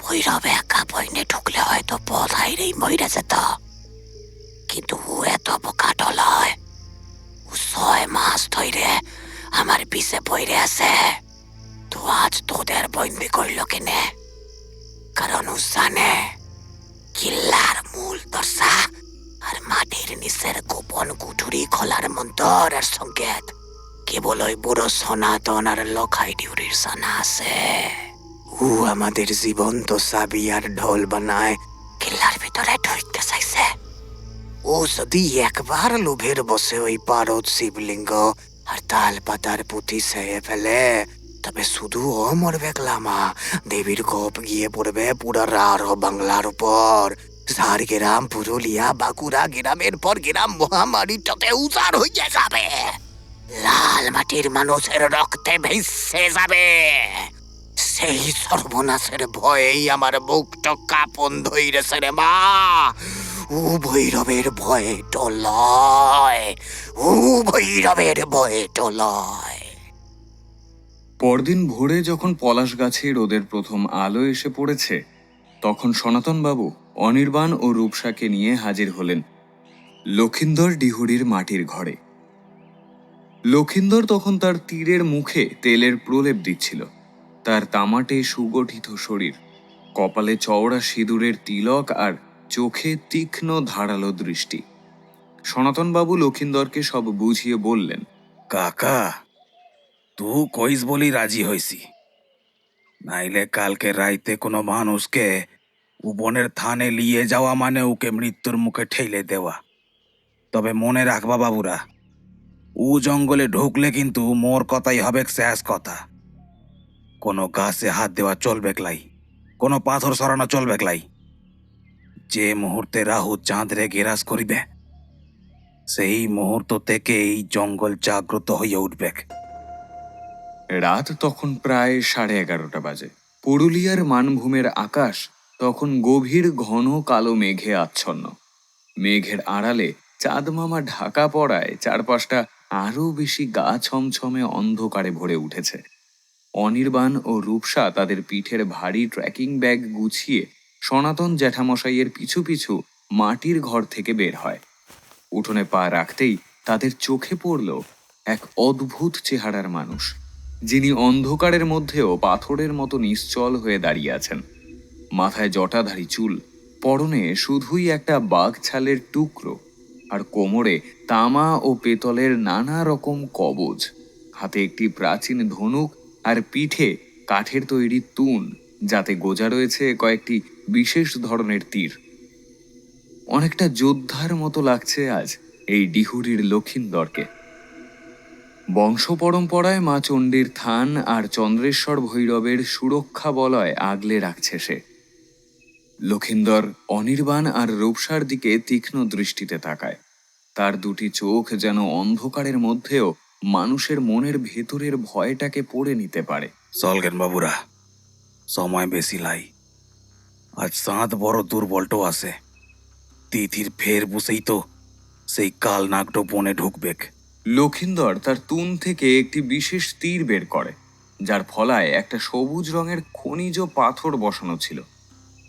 ভৈরব একা বইনে ঢুকলে হয়তো পথ হাইরেই মরে যেত, কিন্তু ও এত বোকাটো লয়। ও 6 মাস ধরে আমার পিছে পড়ে আছে। তো আজ তোদের বন্দি করল কেনে? কারণ ও জানে কিল্লার মূল দশা আর মাটির নিচের গোপন কুঠুরি খোলার মন্তরের সংকেত কেবল ওই বুড়ো সনাতন আর লখাই ডিউরির জানা আছে। ও আমাদের জীবন্ত চাবি আর ঢোল বানায় কিল্লার ভিতরে ঢুকতে চাইছে। ও যদি একবার লোভের বসে ওই পারদ শিবলিঙ্গ আর তাল পাতার পুঁতি ছেয়ে ফেলে, তবে শুধু ও মরবে গ্লামা, দেবীর কোপ গিয়ে পড়বে পুরা রাঢ় বাংলার উপর। ঝাড়গ্রাম, পুরুলিয়া, বাঁকুড়া, গ্রামের পর গ্রাম মহামারীটাতে উজাড় হয়ে যাবে। লাল মাটির মানুষের রক্তে ভেসে যাবে। সেই সর্বনাশের ভয়েই আমার বুকটা কাঁপন ধইরেছে রে মা। ও ভৈরবের ভয়ে টলয়, ও ভৈরবের ভয়ে টলয়। পরদিন ভোরে যখন পলাশ গাছে রোদের প্রথম আলো এসে পড়েছে, তখন সনাতনবাবু অনির্বাণ ও রূপসাকে নিয়ে হাজির হলেন লক্ষিন্দর ডিহুরির মাটির ঘরে। লক্ষিন্দর তখন তার তীরের মুখে তেলের প্রলেপ দিচ্ছিল। তার তামাটে সুগঠিত শরীর, কপালে চওড়া সিঁদুরের তিলক আর চোখে তীক্ষ্ণ ধারালো দৃষ্টি। সনাতনবাবু লক্ষিন্দরকে সব বুঝিয়ে বললেন, কাকা, তুই কইস বলি রাজি হইছি, নাইলে কালকে রাইতে কোনো মানুষকে উপনের থানে নিয়ে যাওয়া মানে ওকে মৃত্যুর মুখে ঠেলে দেওয়া। তবে মনে রাখবা বাবুরা, ও জঙ্গলে ঢুকলে কিন্তু মোর কথাই হবে শেষ কথা। কোনো গাছে হাত দেওয়া চলবে লাই, কোনো পাথর সরানো চলবে লাই। যে মুহূর্তে রাহু চাঁদরে গেরাস করিবে, সেই মুহূর্ত থেকে এই জঙ্গল জাগ্রত হইয়া উঠবে। রাত তখন প্রায় 11:30 বাজে। পুরুলিয়ার মানভূমের আকাশ তখন গভীর ঘন কালো মেঘে আচ্ছন্ন। মেঘের আড়ালে চাঁদমামা ঢাকা পড়ায় চারপাশটা আরো বেশি গা ছমছমে অন্ধকারে ভরে উঠেছে। অনির্বাণ ও রূপসা তাদের পিঠের ভারী ট্রেকিং ব্যাগ গুছিয়ে সনাতন জ্যাঠামশাইয়ের পিছু পিছু মাটির ঘর থেকে বের হয়। উঠোনে পা রাখতেই তাদের চোখে পড়ল এক অদ্ভুত চেহারার মানুষ, যিনি অন্ধকারের মধ্যেও পাথরের মতো নিশ্চল হয়ে দাঁড়িয়ে আছেন। মাথায় জটাধারী চুল, পরনে শুধুই একটা বাঘ ছালের টুকরো, আর কোমরে তামা ও পেতলের নানা রকম কবজ, হাতে একটি প্রাচীন ধনুক আর পিঠে কাঠের তৈরি তুন, যাতে গোজা রয়েছে কয়েকটি বিশেষ ধরনের তীর। অনেকটা যোদ্ধার মতো লাগছে আজ এই ডিহুরির লক্ষিন্দরকে। বংশ পরম্পরায় মা চণ্ডীর থান আর চন্দ্রেশ্বর ভৈরবের সুরক্ষা বলয় আগলে রাখছে সে। লক্ষিন্দর অনির্বাণ আর রূপসার দিকে তীক্ষ্ণ দৃষ্টিতে তাকায়। তার দুটি চোখ যেন অন্ধকারের মধ্যেও মানুষের মনের ভেতরের ভয়টাকে পড়ে নিতে পারে। চলগেন বাবুরা, সময় বেশি লাই। আজ চাঁদ বড় দুর্বলটো আছে। তিথির ফের বসেই তো সেই কাল নাগটো বনে ঢুকবেক। লক্ষিন্দর তার তুন থেকে একটি বিশেষ তীর বের করে, যার ফলায় একটা সবুজ রঙের খনিজ পাথর বসানো ছিল।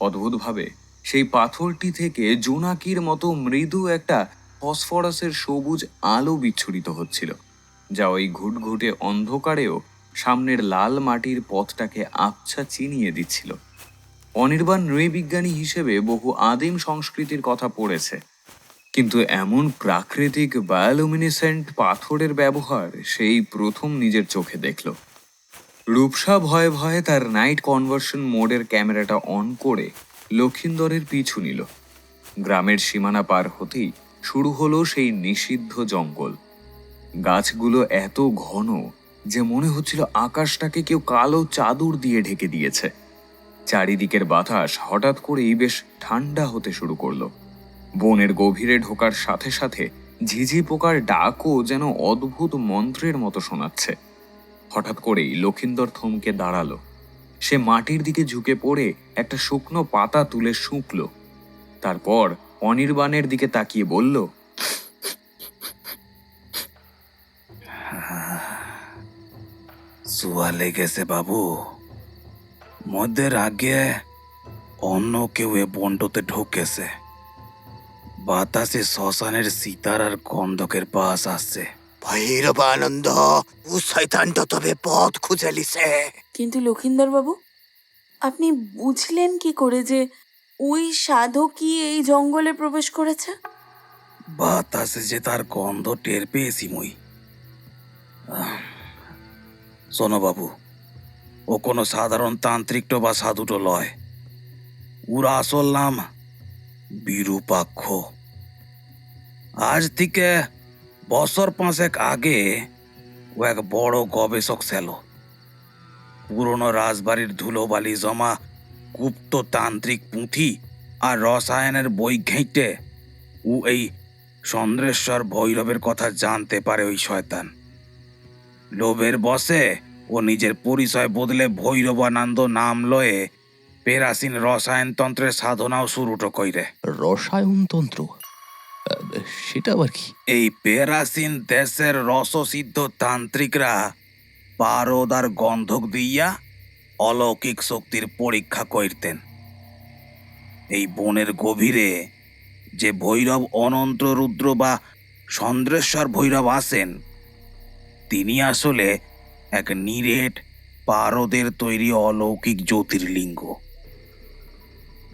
অদ্ভুতভাবে সেই পাথরটি থেকে জোনাকির মতো মৃদু একটা ফসফরাসের সবুজ আলো বিচ্ছুরিত হচ্ছিল, যা ওই ঘুটঘুটে অন্ধকারেও সামনের লাল মাটির পথটাকে আবছা চিনিয়ে দিচ্ছিল। অনির্বাণ নৃবিজ্ঞানী হিসেবে বহু আদিম সংস্কৃতির কথা পড়েছে, কিন্তু এমন প্রাকৃতিক বায়োলুমিনেসেন্ট পাথরের ব্যবহার সেই প্রথম নিজের চোখে দেখল। রূপসা ভয়ে ভয়ে তার নাইট কনভার্সন মোডের ক্যামেরাটা অন করে লক্ষিন্দরের পিছু নিল। গ্রামের সীমানা পার হতেই শুরু হলো সেই নিষিদ্ধ জঙ্গল। গাছগুলো এত ঘন যে মনে হচ্ছিল আকাশটাকে কেউ কালো চাদর দিয়ে ঢেকে দিয়েছে। চারিদিকের বাতাস হঠাৎ করেই বেশ ঠান্ডা হতে শুরু করলো। বনের গভীরে ঢোকার সাথে সাথে ঝিঝি পোকার ডাকও যেন অদ্ভুত মন্ত্রের মতো শোনাচ্ছে। হঠাৎ করেই লক্ষিন্দর থমকে দাঁড়ালো। সে মাটির দিকে ঝুঁকে পড়ে একটা শুকনো পাতা তুলে শুঁকল। তারপর অনির্বাণের দিকে তাকিয়ে বলল, সুয়া লেগেছে বাবু। মধ্যের আগে অন্য কেউ এ বন্ডতে ঢুকেছে। বাতাসে শ্মশানের সীতার আর গন্ধকের বাস আসছে। ভৈরবানন্দ ও শয়তানটা তবে পথ খুঁজে লিছে। কিন্তু লক্ষিন্দর বাবু, আপনি বুঝলেন কি করে যে ওই সাধকই এই জঙ্গলে প্রবেশ করেছে? বাতাসে যে তার গন্ধ টের পেয়েছি মুই। শোনো বাবু, ও কোনো সাধারণ তান্ত্রিকটো বা সাধুটো লয়। ওর আসল নাম বিরূপাক্ষ। আজ থেকে বছর 5 আগে ও এক বড় গবেষক ছিল। পুরনো রাজবাড়ির ধুলোবালি জমা গুপ্ত তান্ত্রিক পুঁথি আর রসায়নের বই ঘেঁটে ও এই চন্দ্রেশ্বর ভৈরবের কথা জানতে পারে। ওই শয়তান লোভের বসে ও নিজের পরিচয় বদলে ভৈরবানন্দ নাম লয়ে পেরাসিন রসায়নতন্ত্রের সাধনাও শুরুটো কইরে। রসায়নতন্ত্র? সেটা আবার কি? এই পেরাসিন দেশের রসসিদ্ধ তান্ত্রিকরা পারদ আর গন্ধক দিয়া অলৌকিক শক্তির পরীক্ষা করতেন। এই বনের গভীরে যে ভৈরব অনন্ত রুদ্র বা চন্দ্রেশ্বর ভৈরব আসেন, তিনি আসলে এক নিরেট পারদের তৈরি অলৌকিক জ্যোতির্লিঙ্গ।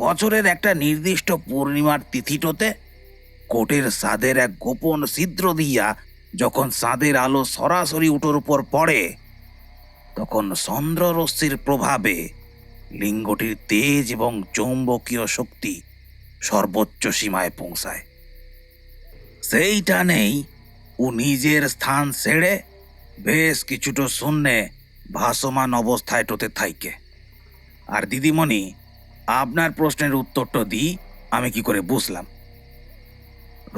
বছরের একটা নির্দিষ্ট পূর্ণিমার তিথিটোতে কোটের ছাদের এক গোপন ছিদ্র দিয়া যখন চাঁদের আলো সরাসরি উটোর উপর পড়ে, তখন চন্দ্ররশ্মির প্রভাবে লিঙ্গটির তেজ এবং চৌম্বকীয় শক্তি সর্বোচ্চ সীমায় পৌঁছায়। সেই টানেই ও নিজের স্থান ছেড়ে বেশ কিছুটা শূন্যে ভাসমান অবস্থায় টোতে থাইকে। আর দিদিমণি, আপনার প্রশ্নের উত্তরটা দিই আমি কি করে বুঝলাম।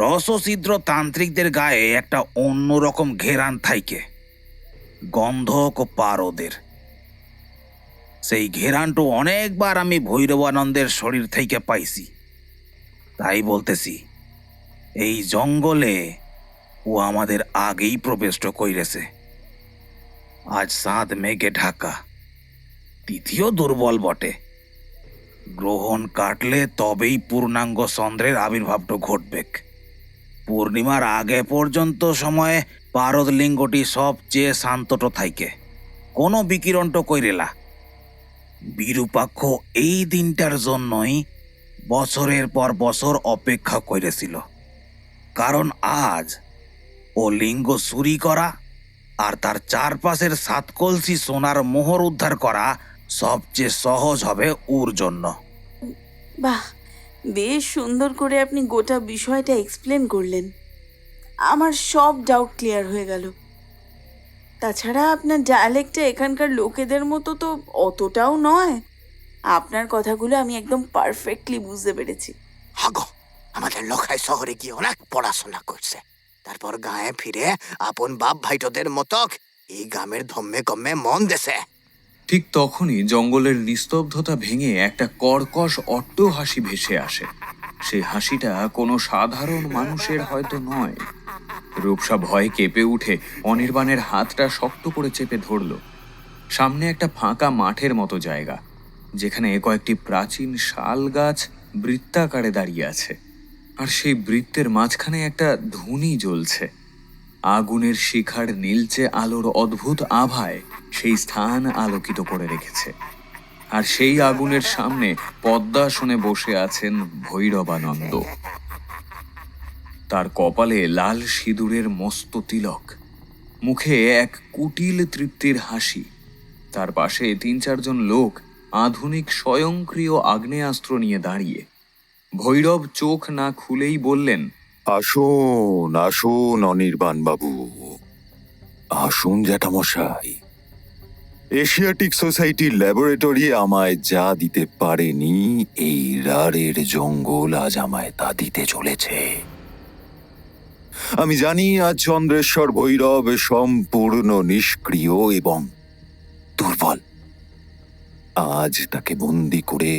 রসছিদ্র তান্ত্রিকদের গায়ে একটা অন্যরকম ঘেরান থাইকে, গন্ধক ও পারদের। সেই ঘেরানটা অনেকবার আমি ভৈরবানন্দের শরীর থেকে পাইছি। তাই বলতেছি, এই জঙ্গলে ও আমাদের আগেই প্রবেশ কইরেছে। আজ চাঁদ মেঘে ঢাকা, তিথিও দুর্বল বটে। গ্রহণ কাটলে তবেই পূর্ণাঙ্গ চন্দ্রের আবির্ভাবটা ঘটবে। পূর্ণিমার আগে পর্যন্ত সময়ে পারদ লিঙ্গটি সবচেয়ে শান্তটো থাইকে, কোনো বিকিরণটো কইরেলা। বিরূপাক্ষ এই দিনটার জন্যই বছরের পর বছর অপেক্ষা করেছিল। কারণ আজ ও লিঙ্গ চুরি করা আর তার চারপাশের 7 কলসি সোনার মোহর উদ্ধার করা সবচেয়ে সহজ হবে ওর জন্য। বাহ, বেশ সুন্দর করে আপনি গোটা বিষয়টা এক্সপ্লেন করলেন। আমার সব ডাউট ক্লিয়ার হয়ে গেল। তাছাড়া আপনার ডায়ালেক্টটা এখানকার লোকেদের মতো তো অতটাও নয়। আপনার কথাগুলো আমি একদম পারফেক্টলি বুঝতে পেরেছি। হাগো, আমাদের লোকাই শহরে গিয়ে অনেক পড়াশোনা করছে, তারপর গায়ে ফিরে আপন বাপ ভাইটোদের মতক এই গ্রামের ধম্মে কম্মে মন দেছে। ঠিক তখনই জঙ্গলের নিস্তব্ধতা ভেঙে একটা কর্কশ অট্ট হাসি ভেসে আসে। সেই হাসিটা কোনো সাধারণ মানুষের হয়তো নয়। রূপসা ভয়ে কেঁপে উঠে অনির্বাণের হাতটা শক্ত করে চেপে ধরল। সামনে একটা ফাঁকা মাঠের মতো জায়গা, যেখানে কয়েকটি প্রাচীন শাল গাছ বৃত্তাকারে দাঁড়িয়ে আছে। আর সেই বৃত্তের মাঝখানে একটা ধুনি জ্বলছে। আগুনের শিখার নীলচে আলোর অদ্ভুত আভায় সেই স্থান আলোকিত করে রেখেছে। আর সেই আগুনের সামনে পদ্মাসনে বসে আছেন ভৈরবানন্দ। তার কপালে লাল সিঁদুরের মস্ত তিলক, মুখে এক কুটিল তৃপ্তির হাসি, তার পাশে 3-4 জন লোক আধুনিক স্বয়ংক্রিয় আগ্নেয়াস্ত্র নিয়ে দাঁড়িয়ে। ভৈরব চোখ না খুলেই বললেন, আসুন আসুন অনির্বাণ বাবু, আসুন জ্যাঠামশাই। এশিয়াটিক সোসাইটির ল্যাবরেটরি আমায় যা দিতে পারেনি, এই রাড়ের জঙ্গল আজ আমায় তা দিতে চলেছে। আমি জানি আজ চন্দ্রেশ্বর ভৈরব সম্পূর্ণ নিষ্ক্রিয় এবং দুর্বল। আজ তাকে বন্দি করে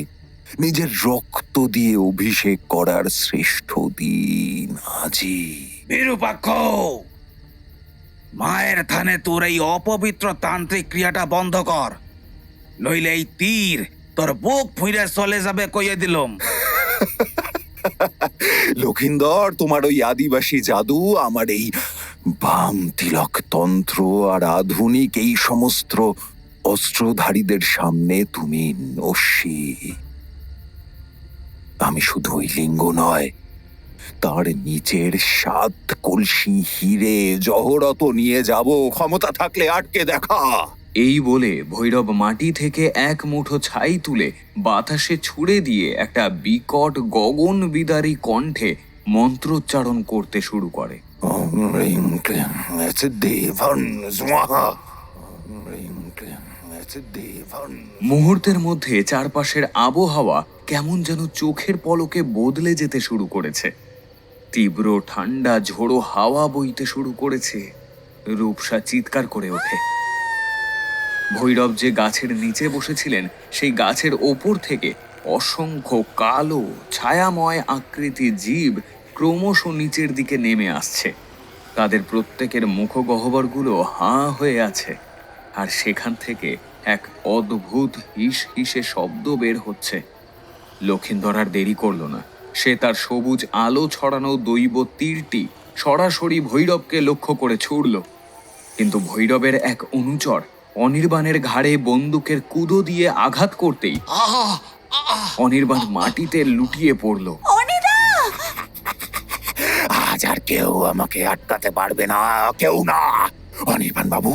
নিজের রক্ত দিয়ে অভিষেক করার শ্রেষ্ঠ দিন আজই। বিরূপাক্ষ, মায়ের থানে তোর এই অপবিত্র তান্ত্রিক ক্রিয়াটা বন্ধ কর, নইলে এই তীর তোর বুক ফুঁড়ে চলে যাবে কইয়ে দিলুম। লক্ষিন্দর, তোমার ওই আদিবাসী জাদু আমার এই বাম তিলক তন্ত্র আর আধুনিক এই সমস্ত অস্ত্রধারীদের সামনে তুমি নস্যি। আমি শুধু ওই লিঙ্গ নয়, তার নিচের 7 কলসি হিরে জহরত নিয়ে যাব, ক্ষমতা থাকলে আটকে দেখা। এই বলে ভৈরব মাটি থেকে এক মুঠো ছাই তুলে বাতাসে ছুড়ে দিয়ে একটা বিকট গগন বিদারী কণ্ঠে মন্ত্রোচ্চারণ করতে শুরু করে। ওম হ্রিং ক্লিং দেবন স্বাহা, ওম হ্রিং ক্লিং দেবন। মুহূর্তের মধ্যে চারপাশের আবহাওয়া কেমন যেন চোখের পলকে বদলে যেতে শুরু করেছে। তীব্র ঠান্ডা ঝোড়ো হাওয়া বইতে শুরু করেছে। রূপসা চিৎকার করে ওঠে। ভৈরব যে গাছের নিচে বসেছিলেন, সেই গাছের ওপর থেকে অসংখ্য কালো ছায়াময় আকৃতি জীব ক্রমশ নিচের দিকে নেমে আসছে। তাদের প্রত্যেকের মুখগহ্বরগুলো হাঁ হয়ে আছে, আর সেখান থেকে এক অদ্ভুত হিস হিসে শব্দ বের হচ্ছে। লক্ষিন্দর আর দেরি করল না। সে তার সবুজ আলো ছড়ানো দৈব তীরটি সরাসরি ভৈরবকে লক্ষ্য করে ছুড়ল। কিন্তু ভৈরবের এক অনুচর অনির্বাণের ঘাড়ে বন্দুকের কুদো দিয়ে আঘাত করতেই অনির্বাণ মাটিতে লুটিয়ে পড়ল। আজ আর কেউ আমাকে আটকাতে পারবে না, কেউ না। অনির্বাণ বাবু,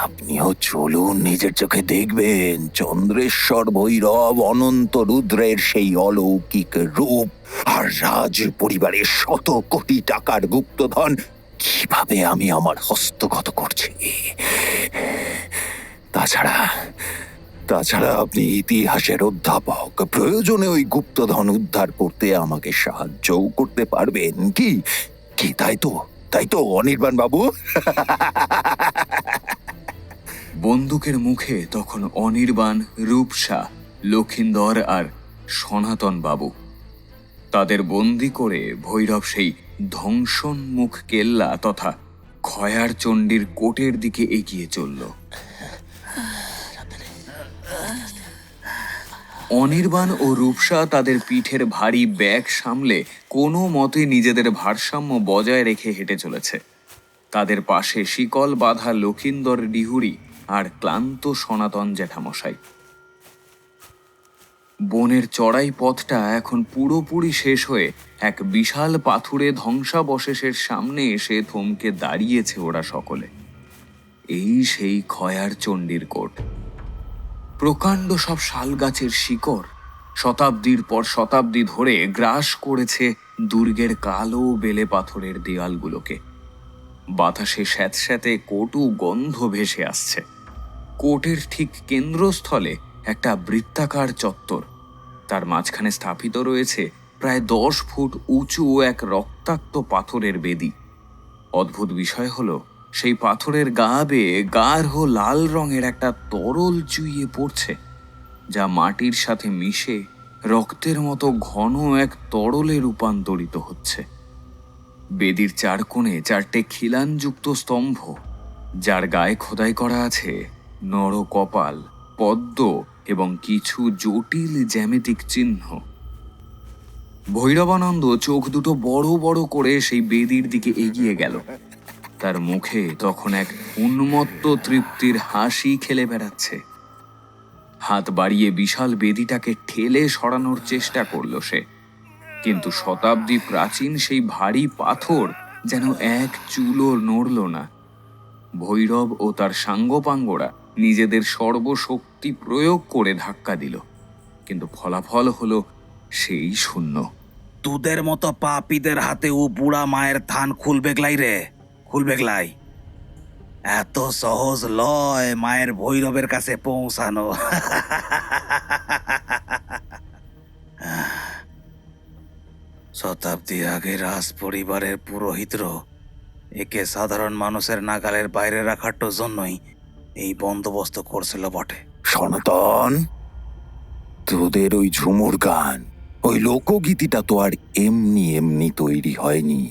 আপনিও চলুন, নিজের চোখে দেখবেন চন্দ্রেশ্বর ভৈরব অনন্ত রুদ্রের সেই অলৌকিক রূপ, আর রাজ পরিবারের 100 কোটি টাকার গুপ্তধন কিভাবে আমি আমার হস্তগত করছি। তাছাড়া আপনি ইতিহাসের অধ্যাপক, প্রয়োজনে ওই গুপ্তধন উদ্ধার করতে আমাকে সাহায্যও করতে পারবেন। কি কি তাই তো অনির্বাণ বাবু? বন্দুকের মুখে তখন অনির্বাণ, রূপসা, লক্ষিন্দর আর সনাতন বাবু। তাদের বন্দি করে ভৈরব সেই ধ্বংসন্মুখ কেল্লা তথা খয়ার চণ্ডীর কোটের দিকে এগিয়ে চলল। অনির্বাণ ও রূপসা তাদের পিঠের ভারী ব্যাগ সামলে কোনো মতে নিজেদের ভারসাম্য বজায় রেখে হেঁটে চলেছে। তাদের পাশে শিকল বাঁধা লক্ষিন্দর ডিহুরি আর ক্লান্ত সনাতন জ্যাঠামশাই। বনের চড়াই পথটা এখন পুরোপুরি শেষ হয়ে এক বিশাল পাথুরে ধ্বংসাবশেষের সামনে এসে থমকে দাঁড়িয়েছে ওরা সকলে। এই সেই খয়ার চণ্ডীর কোট। প্রকাণ্ড সব শাল গাছের শিকড় শতাব্দীর পর শতাব্দী ধরে গ্রাস করেছে দুর্গের কালো বেলে পাথরের দেয়ালগুলোকে। বাতাসে স্যাঁতস্যাঁতে কটু গন্ধ ভেসে আসছে। কোটের ঠিক কেন্দ্রস্থলে একটা বৃত্তাকার চত্বর। তার মাঝখানে স্থাপিত রয়েছে প্রায় 10 ফুট উঁচু এক রক্তাক্ত পাথরের বেদি। অদ্ভুত বিষয় হলো, সেই পাথরের গা বেয়ে গাঢ় লাল রঙের একটা তরল চুইয়ে পড়ছে, যা মাটির সাথে মিশে রক্তের মতো ঘন এক তরলে রূপান্তরিত হচ্ছে। বেদির 4 কোণে 4টে খিলানযুক্ত স্তম্ভ, যার গায়ে খোদাই করা আছে নরকপাল, পদ্ম এবং কিছু জটিল জ্যামিতিক চিহ্ন। ভৈরবানন্দ চোখ দুটো বড় বড় করে সেই বেদির দিকে এগিয়ে গেল। তার মুখে তখন এক উন্মত্ত তৃপ্তির হাসি খেলে বেড়াচ্ছে। হাত বাড়িয়ে বিশাল বেদিটাকে ঠেলে সরানোর চেষ্টা করল সে, কিন্তু শতাব্দী প্রাচীন সেই ভারী পাথর যেন এক চুলও নড়ল না। ভৈরব ও তার সাঙ্গপাঙ্গরা নিজেদের সর্বশক্তি প্রয়োগ করে ধাক্কা দিল, কিন্তু ফলাফল হলো সেই শূন্য। তোদের মতো পাপীদের হাতে ও বুড়া মায়ের থান খুলবে গলাই রে, খুলবে গলাই। এত সহজ লয় মায়ের ভৈরবের কাছে পৌঁছানো। শতাব্দী আগে রাজ পরিবারের পুরোহিতরা একে সাধারণ মানুষের নাগালের বাইরে রাখার জন্যই এই বন্দোবস্ত করছিল বটে। সনাতন, তোদের ওই ঝুমুর গান, ওই লোকগীতিটা তো আর এমনি এমনি তৈরি হয়নি।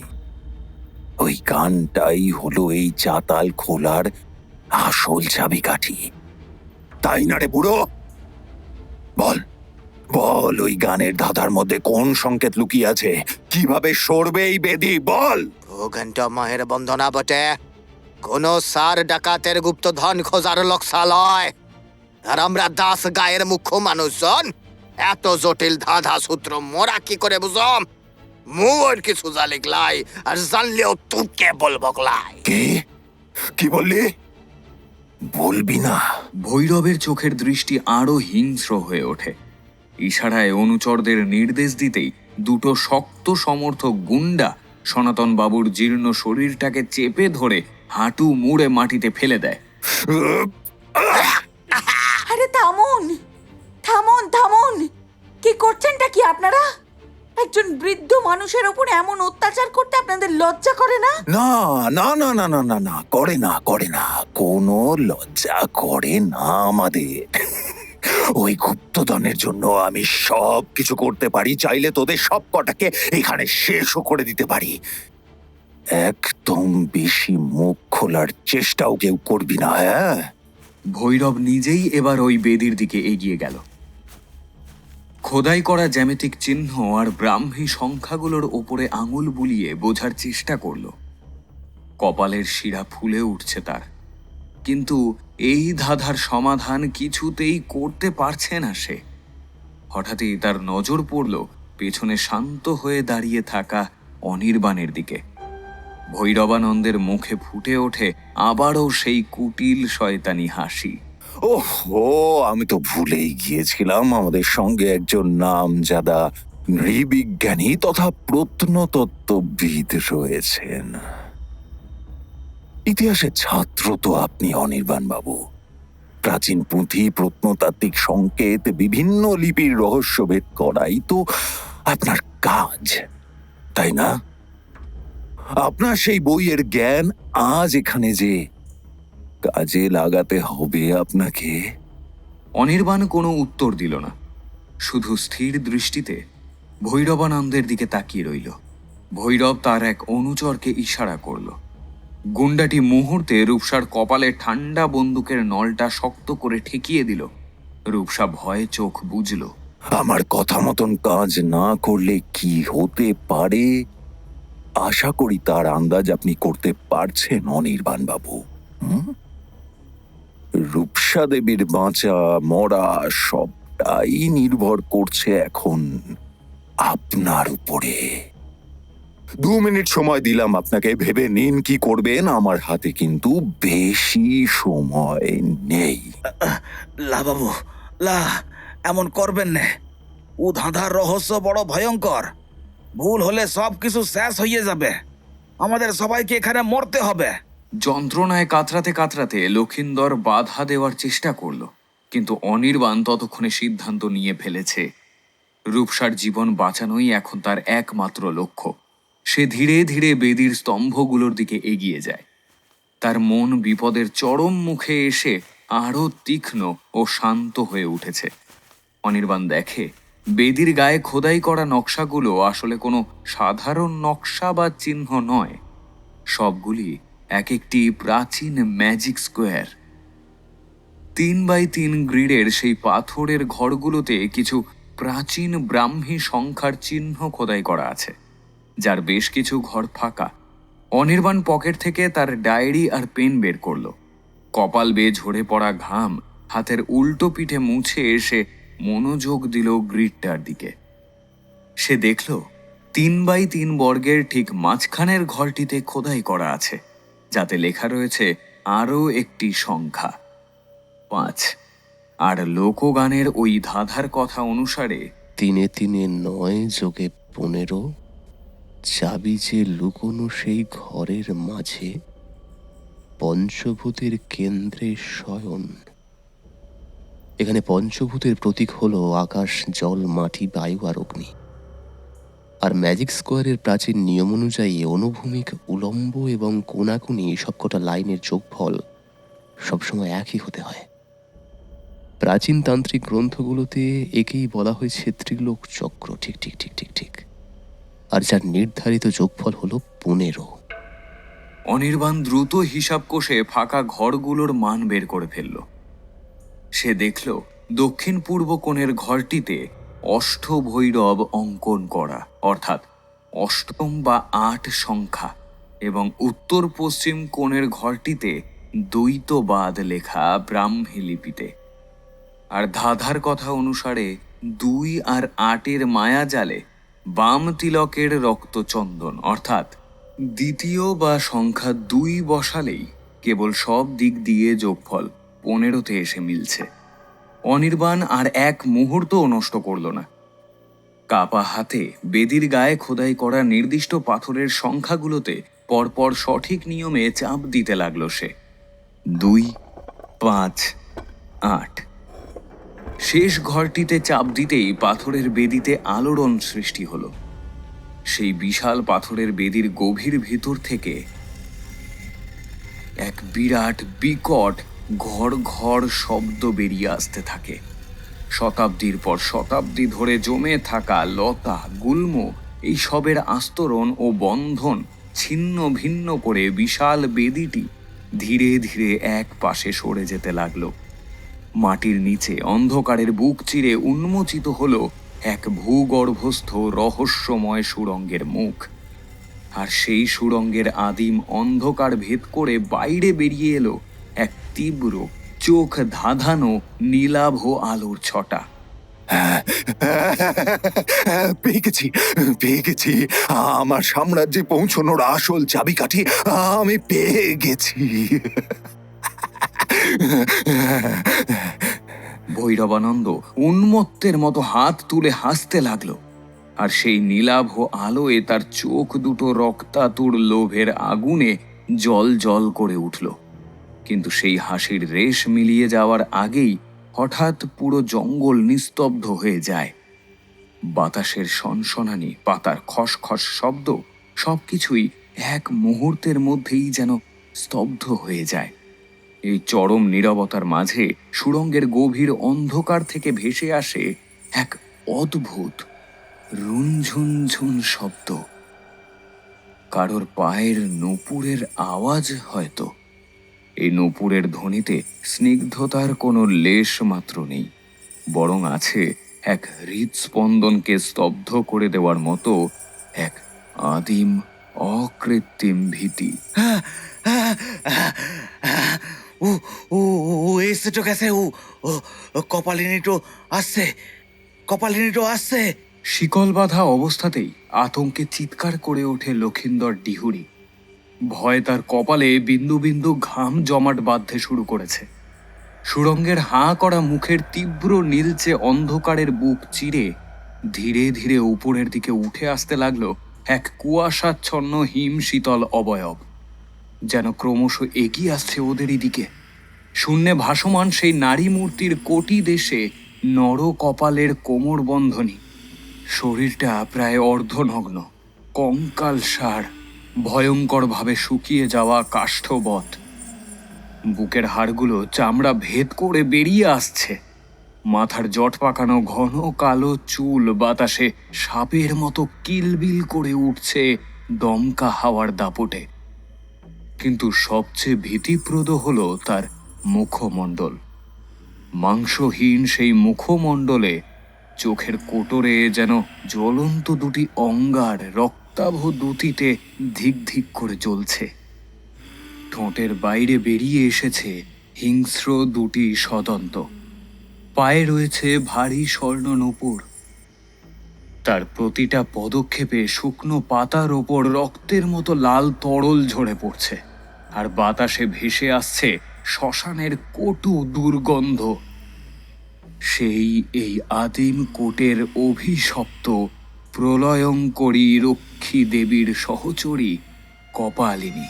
ওই গানটাই হলো এই চাতাল খোলার আসল চাবিকাঠি, তাই না রে বুড়ো? বল বল, ওই গানের ধাঁধার মধ্যে কোন সংকেত লুকিয়ে আছে? কিভাবে সরবে এই বেদি? বল। ভূগণ্ড মায়ের বন্দনা বটে, কোন সার ডাকাতের গুপ্তধন খোঁজার লক্ষ্যালয়। আর আমরা দাস গায়ের মুখ্য মানুষজন এত জটিল ধাঁধা সূত্র মোরা কি করে বুঝম? মোর কিছু জালিকলাই আর জানলেও তোকে বলবো গলাই। কি বললি? বলবি না? ভৈরবের চোখের দৃষ্টি আরো হিংস্র হয়ে ওঠে। ইশারায় অনুচরদের নির্দেশ দিতেই দুটো শক্ত সমর্থক গুন্ডা সনাতন বাবুর জীর্ণ শরীরটাকে চেপে ধরে হাঁটু মুড়ে মাটিতে ফেলে দেয়। আরে থামুন থামুন থামুন, কি করছেনটা কি আপনারা? একজন বৃদ্ধ মানুষের ওপর এমন অত্যাচার করতে আপনাদের লজ্জা করে না? না না না না না না না, করে না, করে না, কোনো লজ্জা করে না আমাদের। ওই গুপ্তধনের জন্য আমি সব কিছু করতে পারি, চাইলে তোদের সব কটাকে এখানে শেষও করে দিতে পারি। একদম বেশি মুখ খোলার চেষ্টাও কেউ করবি না, হ্যাঁ? ভৈরব নিজেই এবার ওই বেদির দিকে এগিয়ে গেল। খোদাই করা জ্যামিতিক চিহ্ন আর ব্রাহ্মী সংখ্যাগুলোর ওপরে আঙুল বুলিয়ে বোঝার চেষ্টা করল। কপালের শিরা ফুলে উঠছে তার, কিন্তু এই ধাঁধার সমাধান কিছুতেই করতে পারছে না সে। হঠাৎই তার নজর পড়ল পেছনে শান্ত হয়ে দাঁড়িয়ে থাকা অনির্বাণের দিকে। ভৈরবানন্দের মুখে ফুটে ওঠে আবারও সেই কুটিল শয়তানি হাসি। ওহো, আমি তো ভুলেই গিয়েছিলাম, আমাদের সঙ্গে একজন নামজাদা নৃবিজ্ঞানী তথা প্রত্নতত্ত্ববিদ রয়েছেন। ইতিহাসের ছাত্র তো আপনি, অনির্বাণ বাবু। প্রাচীন পুঁথি, প্রত্নতাত্ত্বিক সংকেত, বিভিন্ন লিপির রহস্যভেদ করাই তো আপনার কাজ, তাই না? আপনার সেই বইয়ের জ্ঞান আজ এখানে যে কাজে লাগাতে হবে আপনাকে। অনির্বাণ কোনো উত্তর দিল না, শুধু স্থির দৃষ্টিতে ভৈরবানন্দের দিকে তাকিয়ে রইল। ভৈরব তার এক অনুচরকে ইশারা করল। গুন্ডাটি মুহূর্তে রূপসার কপালে ঠান্ডা বন্দুকের নলটা শক্ত করে ঠেকিয়ে দিল। রূপসা ভয়ে চোখ বুজল। আমার কথা মতন কাজ না করলে কি হতে পারে আশা করি তার আন্দাজ আপনি করতে পারছেন, অনির্বাণ বাবু। রূপসা দেবীর বাঁচা মরা সবটাই নির্ভর করছে এখন আপনার উপরে। 2 মিনিট সময় দিলাম আপনাকে, ভেবে নিন কি করবেন। আমার হাতে কিন্তু বেশি সময় নেই। লা বাবু, লা, এমন করবেন না। ও ধাঁধার রহস্য বড় ভয়ঙ্কর। ভুল হলে সব কিছু শেষ হয়ে যাবে। আমাদের সবাইকে এখানে মরতে হবে। যন্ত্রণায় কাতরাতে কাতরাতে লক্ষিন্দর বাধা দেওয়ার চেষ্টা করল, কিন্তু অনির্বাণ ততক্ষণে সিদ্ধান্ত নিয়ে ফেলেছে। রূপসার জীবন বাঁচানোই এখন তার একমাত্র লক্ষ্য। সে ধীরে ধীরে বেদির স্তম্ভগুলোর দিকে এগিয়ে যায়। তার মন বিপদের চরম মুখে এসে আরো তীক্ষ্ণ ও শান্ত হয়ে উঠেছে। অনির্বাণ দেখে বেদির গায়ে খোদাই করা নকশাগুলো আসলে কোনো সাধারণ নকশা বা চিহ্ন নয়, সবগুলি এক একটি প্রাচীন ম্যাজিক স্কোয়ার। 3x3 গ্রিডের সেই পাথরের ঘরগুলোতে কিছু প্রাচীন ব্রাহ্মী সংখ্যার চিহ্ন খোদাই করা আছে, যার বেশ কিছু ঘর ফাঁকা। অনির্বাণ পকেট থেকে তার ডায়েরি আর পেন বের করলো। কপাল বেয়ে ঝরে পড়া ঘাম হাতের উল্টো পিঠে মুছে এসে মনোযোগ দিল গ্রিডটার দিকে। সে দেখল 3x3 বর্গের ঠিক মাঝখানের ঘরটিতে খোদাই করা আছে, যাতে লেখা রয়েছে আরও একটি সংখ্যা। 5। আর লোকগানের ওই ধাঁধার কথা অনুসারে 3 3 9 যোগে 15, চাবি যে লুকোনো সেই ঘরের মাঝে, পঞ্চভূতের কেন্দ্রে শয়ন। এখানে পঞ্চভূতের প্রতীক হলো আকাশ, জল, মাটি, বায়ু আর অগ্নি। আর ম্যাজিক স্কোয়ারের প্রাচীন নিয়ম অনুযায়ী অনুভূমিক, উলম্ব এবং কোণাকুনি সবকটা লাইনের যোগফল সবসময় একই হতে হয়। প্রাচীন তান্ত্রিক গ্রন্থগুলোতে একেই বলা হয়েছে ত্রিলোক চক্র। ঠিক ঠিক ঠিক ঠিক ঠিক। আর যার নির্ধারিত যোগফল হলো 15। অনির্বাণ দ্রুত হিসাব কষে ফাঁকা ঘরগুলোর মান বের করে ফেলল। সে দেখল দক্ষিণ পূর্ব কোণের ঘরটিতে অষ্টভৈরব অঙ্কন করা, অর্থাৎ অষ্টম বা 8 সংখ্যা, এবং উত্তর পশ্চিম কোণের ঘরটিতে দ্বৈতবাদ লেখা ব্রাহ্মী লিপিতে। আর ধাঁধার কথা অনুসারে 2 আর 8-এর মায়াজালে বাম তিলকের রক্তচন্দন, অর্থাৎ দ্বিতীয় বা সংখ্যা 2 বসালেই কেবল সব দিক দিয়ে যোগফল 15-তে এসে মিলছে। অনির্বাণ আর এক মুহূর্তও নষ্ট করল না। কাপা হাতে বেদির গায়ে খোদাই করা নির্দিষ্ট পাথরের সংখ্যাগুলোতে পরপর সঠিক নিয়মে চাপ দিতে লাগলো সে। 2, 5, 8। শেষ ঘরটিতে চাপ দিতেই পাথরের বেদিতে আলোড়ন সৃষ্টি হলো। সেই বিশাল পাথরের বেদির গভীর ভিতর থেকে এক বিরাট বিকট ঘর ঘর শব্দ বেরিয়ে আসতে থাকে। শতাব্দীর পর শতাব্দী ধরে জমে থাকা লতা, গুল্ম এই সবের আস্তরণ ও বন্ধন ছিন্ন ভিন্ন করে বিশাল বেদিটি ধীরে ধীরে এক পাশে সরে যেতে লাগলো। মাটির নিচে অন্ধকারের বুক চিরে উন্মোচিত হলো এক ভূগর্ভস্থ রহস্যময় সুড়ঙ্গের মুখ। আর সেই সুড়ঙ্গের আদিম অন্ধকার ভেদ করে বাইরে বেরিয়ে এলো এক তীব্র, চোখ ধাঁধানো নীলাভ আলোর ছটা। পেয়ে গেছি, পেয়ে গেছি। আমার সাম্রাজ্যে পৌঁছনোর আসল চাবিকাঠি আমি পেয়ে গেছি। ভৈরবানন্দ উন্মত্তের মতো হাত তুলে হাসতে লাগলো। আর সেই নীলাভ আলোয় তার চোখ দুটো রক্তাতুর লোভের আগুনে জল জল করে উঠল। কিন্তু সেই হাসির রেশ মিলিয়ে যাওয়ার আগেই হঠাৎ পুরো জঙ্গল নিস্তব্ধ হয়ে যায়। বাতাসের সনসনানি, পাতার খসখস শব্দ সবকিছুই এক মুহূর্তের মধ্যেই যেন স্তব্ধ হয়ে যায়। এই চরম নীরবতার মাঝে সুড়ঙ্গের গভীর অন্ধকার থেকে ভেসে আসে এক অদ্ভুত রুনঝুনঝুন শব্দ। কারোর পায়ের নূপুরের আওয়াজ হয়তো। এই নূপুরের ধ্বনিতে স্নিগ্ধতার কোনো লেশ মাত্র নেই, বরং আছে এক হৃদস্পন্দনকে স্তব্ধ করে দেওয়ার মতো এক আদিম অকৃত্রিম ভীতি। ও ও ও এসে তো গেছে। ও ও কপালিনী তো আসছে, কপালিনী তো আসছে। শিকল বাঁধা অবস্থাতেই আতঙ্কে চিৎকার করে ওঠে লক্ষিন্দর ডিহুরি। ভয় তার কপালে বিন্দু বিন্দু ঘাম জমাট বাঁধতে শুরু করেছে। সুড়ঙ্গের হাঁ করা মুখের তীব্র নীলচে অন্ধকারের বুক চিরে ধীরে ধীরে উপরের দিকে উঠে আসতে লাগলো এক কুয়াশাচ্ছন্ন হিম শীতল অবয়ব, যেন ক্রমশ এগিয়ে আসছে ওদেরই দিকে। শূন্যে ভাসমান সেই নারী মূর্তির কোটি দেশে নর কপালের কোমর বন্ধনী, শরীরটা প্রায় অর্ধনগ্ন, কঙ্কালসার, ভয়ঙ্করভাবে শুকিয়ে যাওয়া কাষ্ঠবৎ। বুকের হাড়গুলো চামড়া ভেদ করে বেরিয়ে আসছে। মাথার জট পাকানো ঘন কালো চুল বাতাসে সাপের মতো কিলবিল করে উঠছে দমকা হাওয়ার দাপটে। কিন্তু সবচেয়ে ভীতিপ্রদ হলো তার মুখমণ্ডল। মাংসহীন সেই মুখমণ্ডলে চোখের কোটরে যেন জ্বলন্ত দুটি অঙ্গার রক্তাভ দ্যুতিতে ধিক ধিক করে জ্বলছে। ঠোঁটের বাইরে বেরিয়ে এসেছে হিংস্র দুটি সদন্ত। পায়ে রয়েছে ভারী স্বর্ণ নূপুর। তার প্রতিটা পদক্ষেপে শুকনো পাতার ওপর রক্তের মতো লাল তরল ঝরে পড়ছে। আর বাতাসে ভেসে আসছে শ্মশানের কটু দুর্গন্ধ। সেই এই আদিম কোটের অভিশপ্ত প্রলয়ঙ্করী রক্ষী দেবীর সহচরী কপালিনী।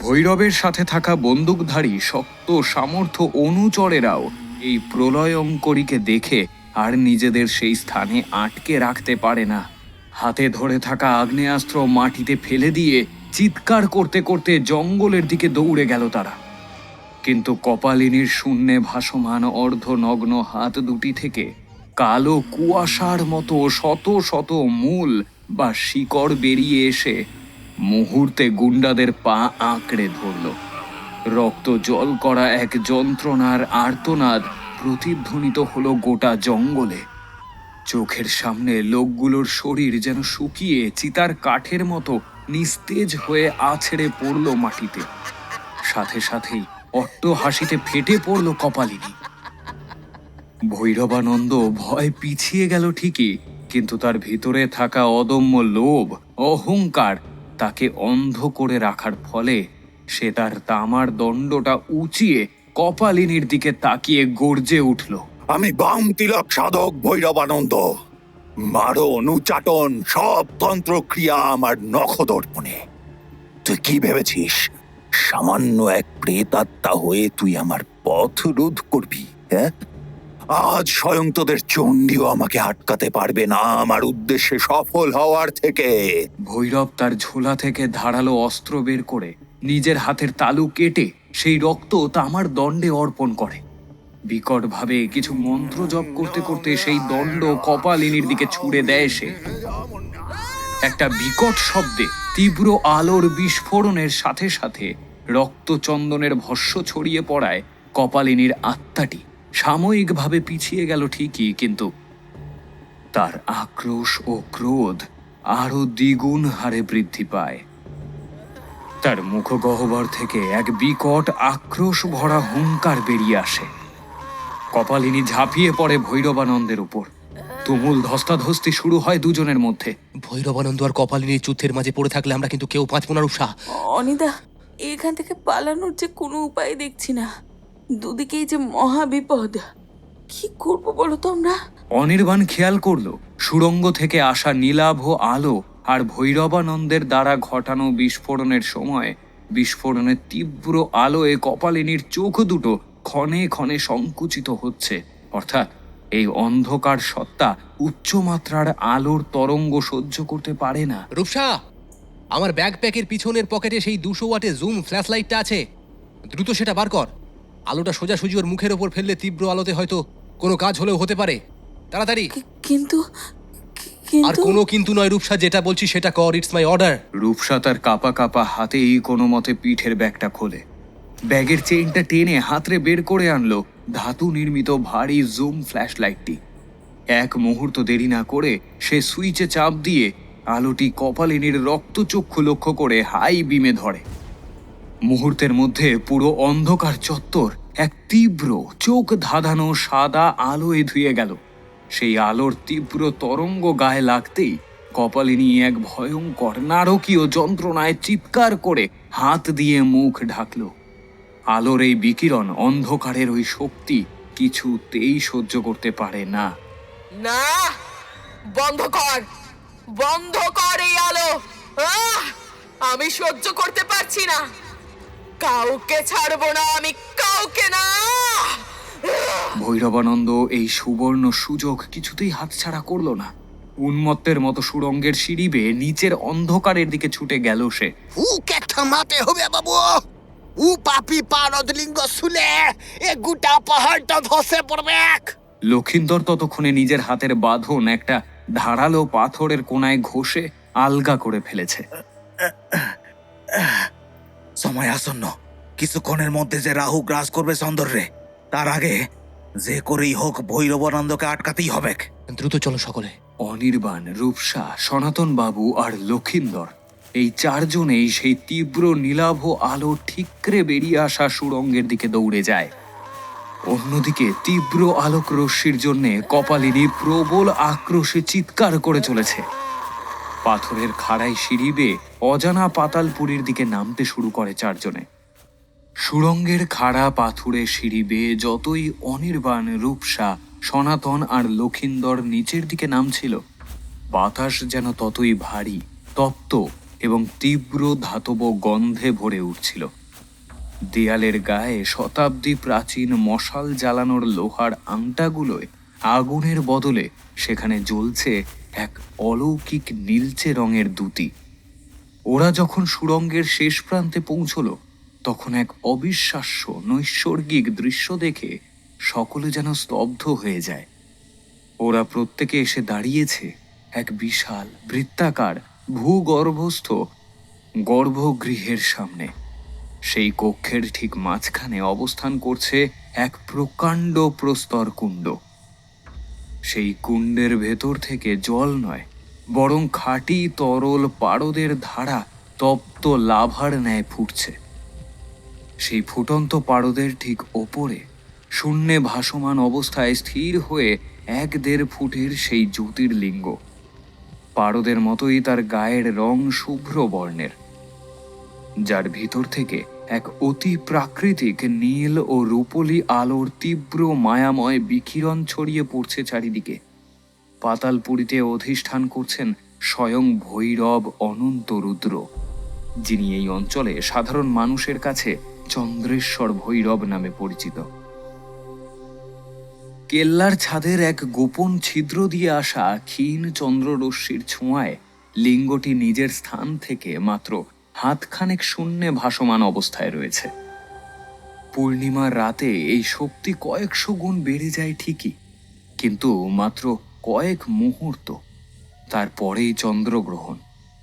ভৈরবের সাথে থাকা বন্দুকধারী শক্ত সামর্থ্য অনুচরেরাও এই প্রলয়ঙ্করীকে দেখে আর নিজেদের সেই স্থানে আটকে রাখতে পারে না। হাতে ধরে থাকা আগ্নেয়াস্ত্র মাটিতে ফেলে দিয়ে চিৎকার করতে করতে জঙ্গলের দিকে দৌড়ে গেল তারা। কিন্তু কপালিনীর শূন্যে ভাসমান অর্ধনগ্ন হাত দুটি থেকে কালো কুয়াশার মতো শত শত মূল বা শিকড় বেরিয়ে এসে মুহূর্তে গুন্ডাদের পা আঁকড়ে ধরল। রক্ত জল করা এক যন্ত্রণার আর্তনাদ প্রতিধ্বনিত হলো গোটা জঙ্গলে। চোখের সামনে লোকগুলোর শরীর যেন শুকিয়ে চিতার কাঠের মতো নিস্তেজ হয়ে আছড়ে পড়ল মাটিতে। সাথে সাথেই অট্ট হাসিতে ফেটে পড়ল কপালিনী। ভৈরবানন্দ ভয় পিছিয়ে গেল ঠিকই, কিন্তু তার ভিতরে থাকা অদম্য লোভ, অহংকার তাকে অন্ধ করে রাখার ফলে সে তার তামার দণ্ডটা উঁচিয়ে কপালিনীর দিকে তাকিয়ে গর্জে উঠল। আমি বাম তিলক সাধক ভৈরবানন্দ। মারণ উচ্চাটন সব তন্ত্রক্রিয়া আমার নখদর্পণে। তুই কি ভেবেছিস সামান্য এক প্রেতাত্মা হয়ে তুই আমার পথ রোধ করবি? হ্যাঁ, আজ স্বয়ং তোদের চণ্ডীও আমাকে আটকাতে পারবে না আমার উদ্দেশ্যে সফল হওয়ার থেকে। ভৈরব তার ঝোলা থেকে ধারালো অস্ত্র বের করে নিজের হাতের তালু কেটে সেই রক্ত তামার দণ্ডে অর্পণ করে। বিকট ভাবে কিছু মন্ত্র জপ করতে করতে সেই দণ্ড কপালিনীর দিকে ছুড়ে দেয় সে। একটা বিকট শব্দে তীব্র আলোর বিস্ফোরণের সাথে সাথে রক্তচন্দনের ভস্য ছড়িয়ে পড়ায় কপালিনীর আত্মাটি সাময়িকভাবে পিছিয়ে গেল ঠিকই, কিন্তু তার আক্রোশ ও ক্রোধ আরো দ্বিগুণ হারে বৃদ্ধি পায়। তার মুখগহ্বর থেকে এক বিকট আক্রোশ ভরা হুঙ্কার বেরিয়ে আসে। কপালিনী ঝাঁপিয়ে পড়ে ভৈরবানন্দের উপর। তুমুল ধস্তাধস্তি শুরু হয় দুজনের মধ্যে। ভৈরবানন্দ আর কপালিনীর যুদ্ধের মাঝে পড়ে থাকলে আমরা কিন্তু কেউ বাঁচব না রূপসা। অনিদা, এখান থেকে পালানোর যে কোনো উপায় দেখছি না। দুদিকেই যে মহা বিপদ। কি করবো বলো তো আমরা? অনির্বাণ খেয়াল করল সুড়ঙ্গ থেকে আসা নীলাভ আলো আর ভৈরবানন্দের দ্বারা ঘটানো বিস্ফোরণের সময় বিস্ফোরণের তীব্র আলোয় কপালিনীর চোখ দুটো ক্ষণে ক্ষণে সংকুচিত হচ্ছে। অর্থাৎ এই অন্ধকার সত্তা উচ্চমাত্রার আলোর তরঙ্গ সহ্য করতে পারে না। রূপসা, আমার ব্যাকপ্যাকের পিছনের পকেটে সেই 200 ওয়াটের জুম ফ্ল্যাশ লাইটটা আছে, দ্রুত সেটা বার কর। আলোটা সোজাসুজি ওর মুখের ওপর ফেললে তীব্র আলোতে হয়তো কোনো কাজ হলেও হতে পারে। তাড়াতাড়ি। কিন্তু আর কোনো কিন্তু নয় রূপসা, যেটা বলছি সেটা কর, ইটস মাই অর্ডার। রূপসা তার কাপা কাপা হাতেই কোনো মতে পিঠের ব্যাগটা খোলে। ব্যাগের চেইনটা টেনে হাতড়ে বের করে আনলো ধাতু নির্মিত ভারী জুম ফ্ল্যাশ লাইটটি। এক মুহূর্ত দেরি না করে সে সুইচে চাপ দিয়ে আলোটি কপালিনীর রক্তচক্ষু লক্ষ্য করে হাই বিমে ধরে। মুহূর্তের মধ্যে পুরো অন্ধকার চত্বর এক তীব্র চোখ ধাঁধানো সাদা আলোয় ধুয়ে গেল। সেই আলোর তীব্র তরঙ্গ গায়ে লাগতেই কপালিনী এক ভয়ঙ্কর নারকীয় যন্ত্রণায় চিৎকার করে হাত দিয়ে মুখ ঢাকল। আলোর এই বিকিরণ অন্ধকারের ওই শক্তি কিছুতেই সহ্য করতে পারে না। না, বন্ধ কর, বন্ধ কর এই আলো। আমি সহ্য করতে পারছি না। কাউকে ছাড়বো না আমি, কাউকে না। ভৈরবানন্দ এই সুবর্ণ সুযোগ কিছুতেই হাতছাড়া করল না। উন্মত্তের মতো সুড়ঙ্গের সিঁড়ি বেয়ে নিচের অন্ধকারের দিকে ছুটে গেল সে। উকে থামাতে হবে বাবু। উ পাপি পারদলিঙ্গ শুলে এ গোটা পাহাড়টা ধসে পড়বে। লক্ষিন্দর ততক্ষণে নিজের হাতের বাঁধন একটা ধারালো পাথরের কোনায় ঘষে আলগা করে ফেলেছে। সময় আসন্ন, কিছুক্ষণের মধ্যে যে রাহু গ্রাস করবে সন্দর্রে, তার আগে যে করেই হোক ভৈরবানন্দকে আটকাতেই হবে। দ্রুত চলো সকলে। অনির্বাণ, রূপসা, সনাতন বাবু আর লক্ষিন্দর এই চারজনেই সেই তীব্র নীলাভ আলো ঠিকরে বেরিয়ে আসা সুড়ঙ্গের দিকে দৌড়ে যায়। অন্যদিকে তীব্র আলোক রশ্মির জন্যে কপালিনী প্রবল আক্রোশে চিৎকার করে চলেছে। পাথরের খাড়ায় সিঁড়ি বেয়ে অজানা পাতালপুরীর দিকে নামতে শুরু করে চারজনে। সুড়ঙ্গের খাড়া পাথুরে সিঁড়ি বেয়ে যতই অনির্বাণ, রূপসা, সনাতন আর লক্ষিন্দর নিচের দিকে নামছিল, বাতাস যেন ততই ভারী, তপ্ত এবং তীব্র ধাতব গন্ধে ভরে উঠছিল। দেয়ালের গায়ে শতাব্দী প্রাচীন মশাল জ্বালানোর লোহার আংটাগুলোয় আগুনের বদলে সেখানে জ্বলছে এক অলৌকিক নীলচে রঙের দ্যুতি। ওরা যখন সুড়ঙ্গের শেষ প্রান্তে পৌঁছল, তখন এক অবিশ্বাস্য নৈসর্গিক দৃশ্য দেখে সকলে যেন স্তব্ধ হয়ে যায়। ওরা প্রত্যেকে এসে দাঁড়িয়েছে এক বিশাল বৃত্তাকার ভূগর্ভস্থ গর্ভগৃহের সামনে। সেই কক্ষের ঠিক মাঝখানে অবস্থান করছে এক প্রকাণ্ড প্রস্তর কুণ্ড। সেই কুণ্ডের ভেতর থেকে জল নয়, বরং খাঁটি তরল পারদের ধারা তপ্ত লাভার ন্যায় ফুটছে। সেই ফুটন্ত পারদের ঠিক ওপরে শূন্যে ভাসমান অবস্থায় স্থির হয়ে 1-1.5 ফুটের সেই জ্যোতির্লিঙ্গ। পারদের মতোই তার গায়ের রং শুভ্র বর্ণের, যার ভিতর থেকে এক অতি প্রাকৃতিক নীল ও রূপলি আলোর তীব্র মায়াময় বিকিরণ ছড়িয়ে পড়ছে চারিদিকে। পাতালপুরীতে অধিষ্ঠান করছেন স্বয়ং ভৈরব অনন্ত রুদ্র, যিনি এই অঞ্চলে সাধারণ মানুষের কাছে চন্দ্রেশ্বর ভৈরব নামে পরিচিত। কেল্লার ছাদের এক গোপন ছিদ্র দিয়ে আসা ক্ষীণ চন্দ্ররশ্মির ছোঁয়ায় লিঙ্গটি নিজের স্থান থেকে মাত্র হাতখানেক শূন্যে ভাসমান অবস্থায় রয়েছে। পূর্ণিমার রাতে এই শক্তি কয়েকশো গুণ বেড়ে যায় ঠিকই, কিন্তু মাত্র কয়েক মুহূর্ত, তারপরেই চন্দ্রগ্রহণ।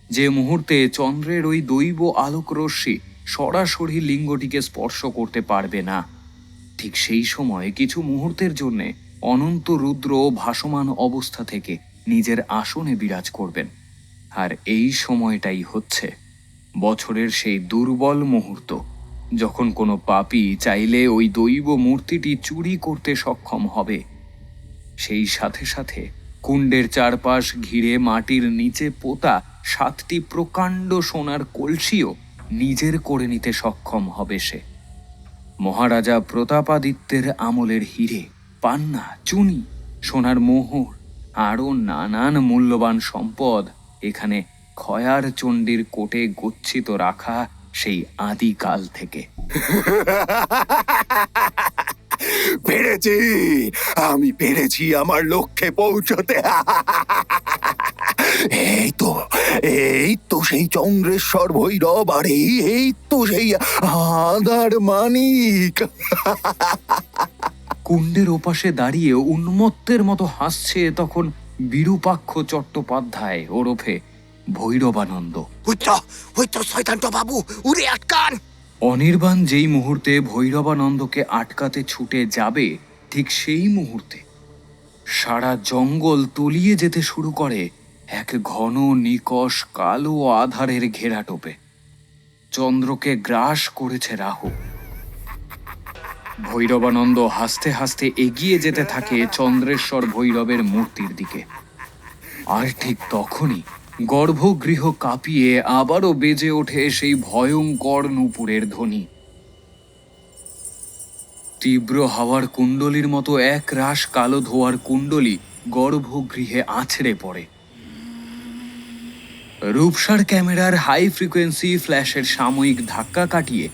যে মুহূর্তে চন্দ্রের ওই দৈব আলোক রশ্মি সরাসরি লিঙ্গটিকে স্পর্শ করতে পারবে না, ঠিক সেই সময় কিছু মুহূর্তের জন্যে অনন্ত রুদ্র ভাসমান অবস্থা থেকে নিজের আসনে বিরাজ করবেন। আর এই সময়টাই হচ্ছে বছরের সেই দুর্বল মুহূর্ত, যখন কোনো পাপী চাইলে ওই দৈব মূর্তিটি চুরি করতে সক্ষম হবে। সেই সাথে সাথে কুণ্ডের চারপাশ ঘিরে মাটির নিচে পোতা 7টি প্রকাণ্ড সোনার কলসিও নিজের করে নিতে সক্ষম হবে সে। মহারাজা প্রতাপাদিত্যের আমলের হিরে, পান্না, চুনি, সোনার মোহর আরও নানান মূল্যবান সম্পদ এখানে খয়ার চণ্ডীর কোটে গচ্ছিত রাখা সেই আদিকাল থেকে। পেরেছি, আমি পেরেছি আমার লক্ষ্যে পৌঁছতে। এই তো সেই চন্দ্রেশ্বর ভৈরব, আর এই তো সেই আধার মানিক। কুণ্ডের ওপাশে দাঁড়িয়ে উন্মত্তের মতো হাসছে তখন বিরূপাক্ষ চট্টোপাধ্যায় ওরফে ভৈরবানন্দ। ওই তো শয়তানটা বাবু, উড়ে আটকান। অনির্বাণ যেই মুহূর্তে ভৈরবানন্দকে আটকাতে ছুটে যাবে, ঠিক সেই মুহূর্তে সারা জঙ্গল তলিয়ে যেতে শুরু করে এক ঘন নিকষ কালো আধারের ঘেরাটোপে। চন্দ্রকে গ্রাস করেছে রাহু। ভৈরবানন্দ হাসতে হাসতে এগিয়ে যেতে থাকে চন্দ্রেশ্বর ভৈরবের মূর্তির দিকে। আর ঠিক তখনই গর্ভগৃহ কাঁপিয়ে আবারও বেজে ওঠে সেই ভয়ঙ্কর নূপুরের ধ্বনি। তীব্র হাওয়ার কুণ্ডলীর মতো এক রাশ কালো ধোয়ার কুণ্ডলী গর্ভগৃহে আছড়ে পড়ে। রূপসার ক্যামেরার হাই ফ্রিকোয়েন্সি ফ্ল্যাশের সাময়িক ধাক্কা কাটিয়ে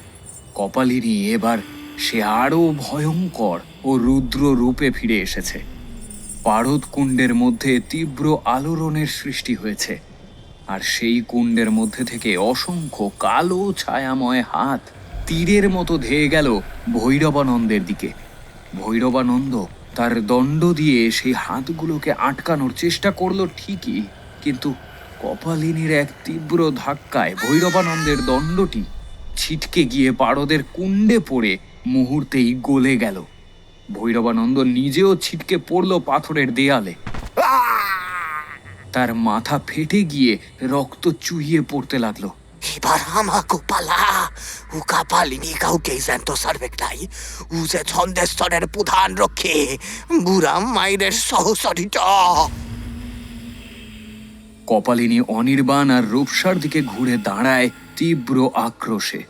কপালিনী এবার সে আরও ভয়ঙ্কর ও রুদ্র রূপে ফিরে এসেছে। পারদ কুণ্ডের মধ্যে তীব্র আলোড়নের সৃষ্টি হয়েছে, আর সেই কুণ্ডের মধ্যে থেকে অসংখ্য কালো ছায়াময় হাত তীরের মতো ধেয়ে গেল ভৈরবানন্দের দিকে। ভৈরবানন্দ তার দণ্ড দিয়ে সেই হাতগুলোকে আটকানোর চেষ্টা করলো ঠিকই, কিন্তু কপালিনীর এক তীব্র ধাক্কায় ভৈরবানন্দের দণ্ডটি ছিটকে গিয়ে পারদের কুণ্ডে পড়ে মুহূর্তেই গলে গেল। ভৈরবানন্দ নিজেও ছিটকে পড়ল পাথরের দেয়ালে। তার মাথা ফেটে গিয়ে রক্ত চুইয়ে পড়তে লাগলো। এবার আমাকে পালা। উকাপালিনী কাউকে জ্যান্ত সার্বেক নাই। উজে ছন্দেশ্বরের প্রধান রক্ষে বুড়া মাইরের সহচরিত। কপালিনী অনির্বাণ আর রূপসার দিকে ঘুরে দাঁড়ায় তীব্র আক্রোশে।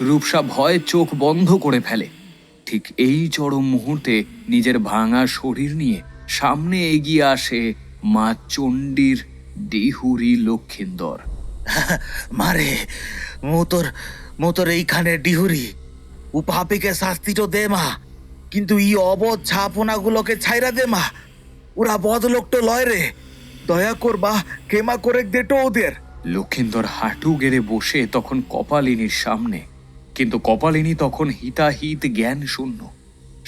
রূপসা ভয়ে চোখ বন্ধ করে ফেলে। ঠিক এই চরম মুহূর্তে নিজের ভাঙা শরীর নিয়ে সামনে এগিয়ে আসে মা চণ্ডীর ডিহুরি লক্ষিন্দর। মারে মোতর এইখানে ডিহুরি উপাপিকে শাস্তি তো দে মা, কিন্তু ই অবধ ছাপনাগুলোকে ছাইরা দে মা। ওরা বদলোক তো লয় রে, দয়া করবা ক্ষমা করে দেটো ওদের। লক্ষিন্দর হাঁটু গেড়ে বসে তখন কপালিনীর সামনে, কিন্তু কপালিনী তখন হিতাহিত জ্ঞান শূন্য।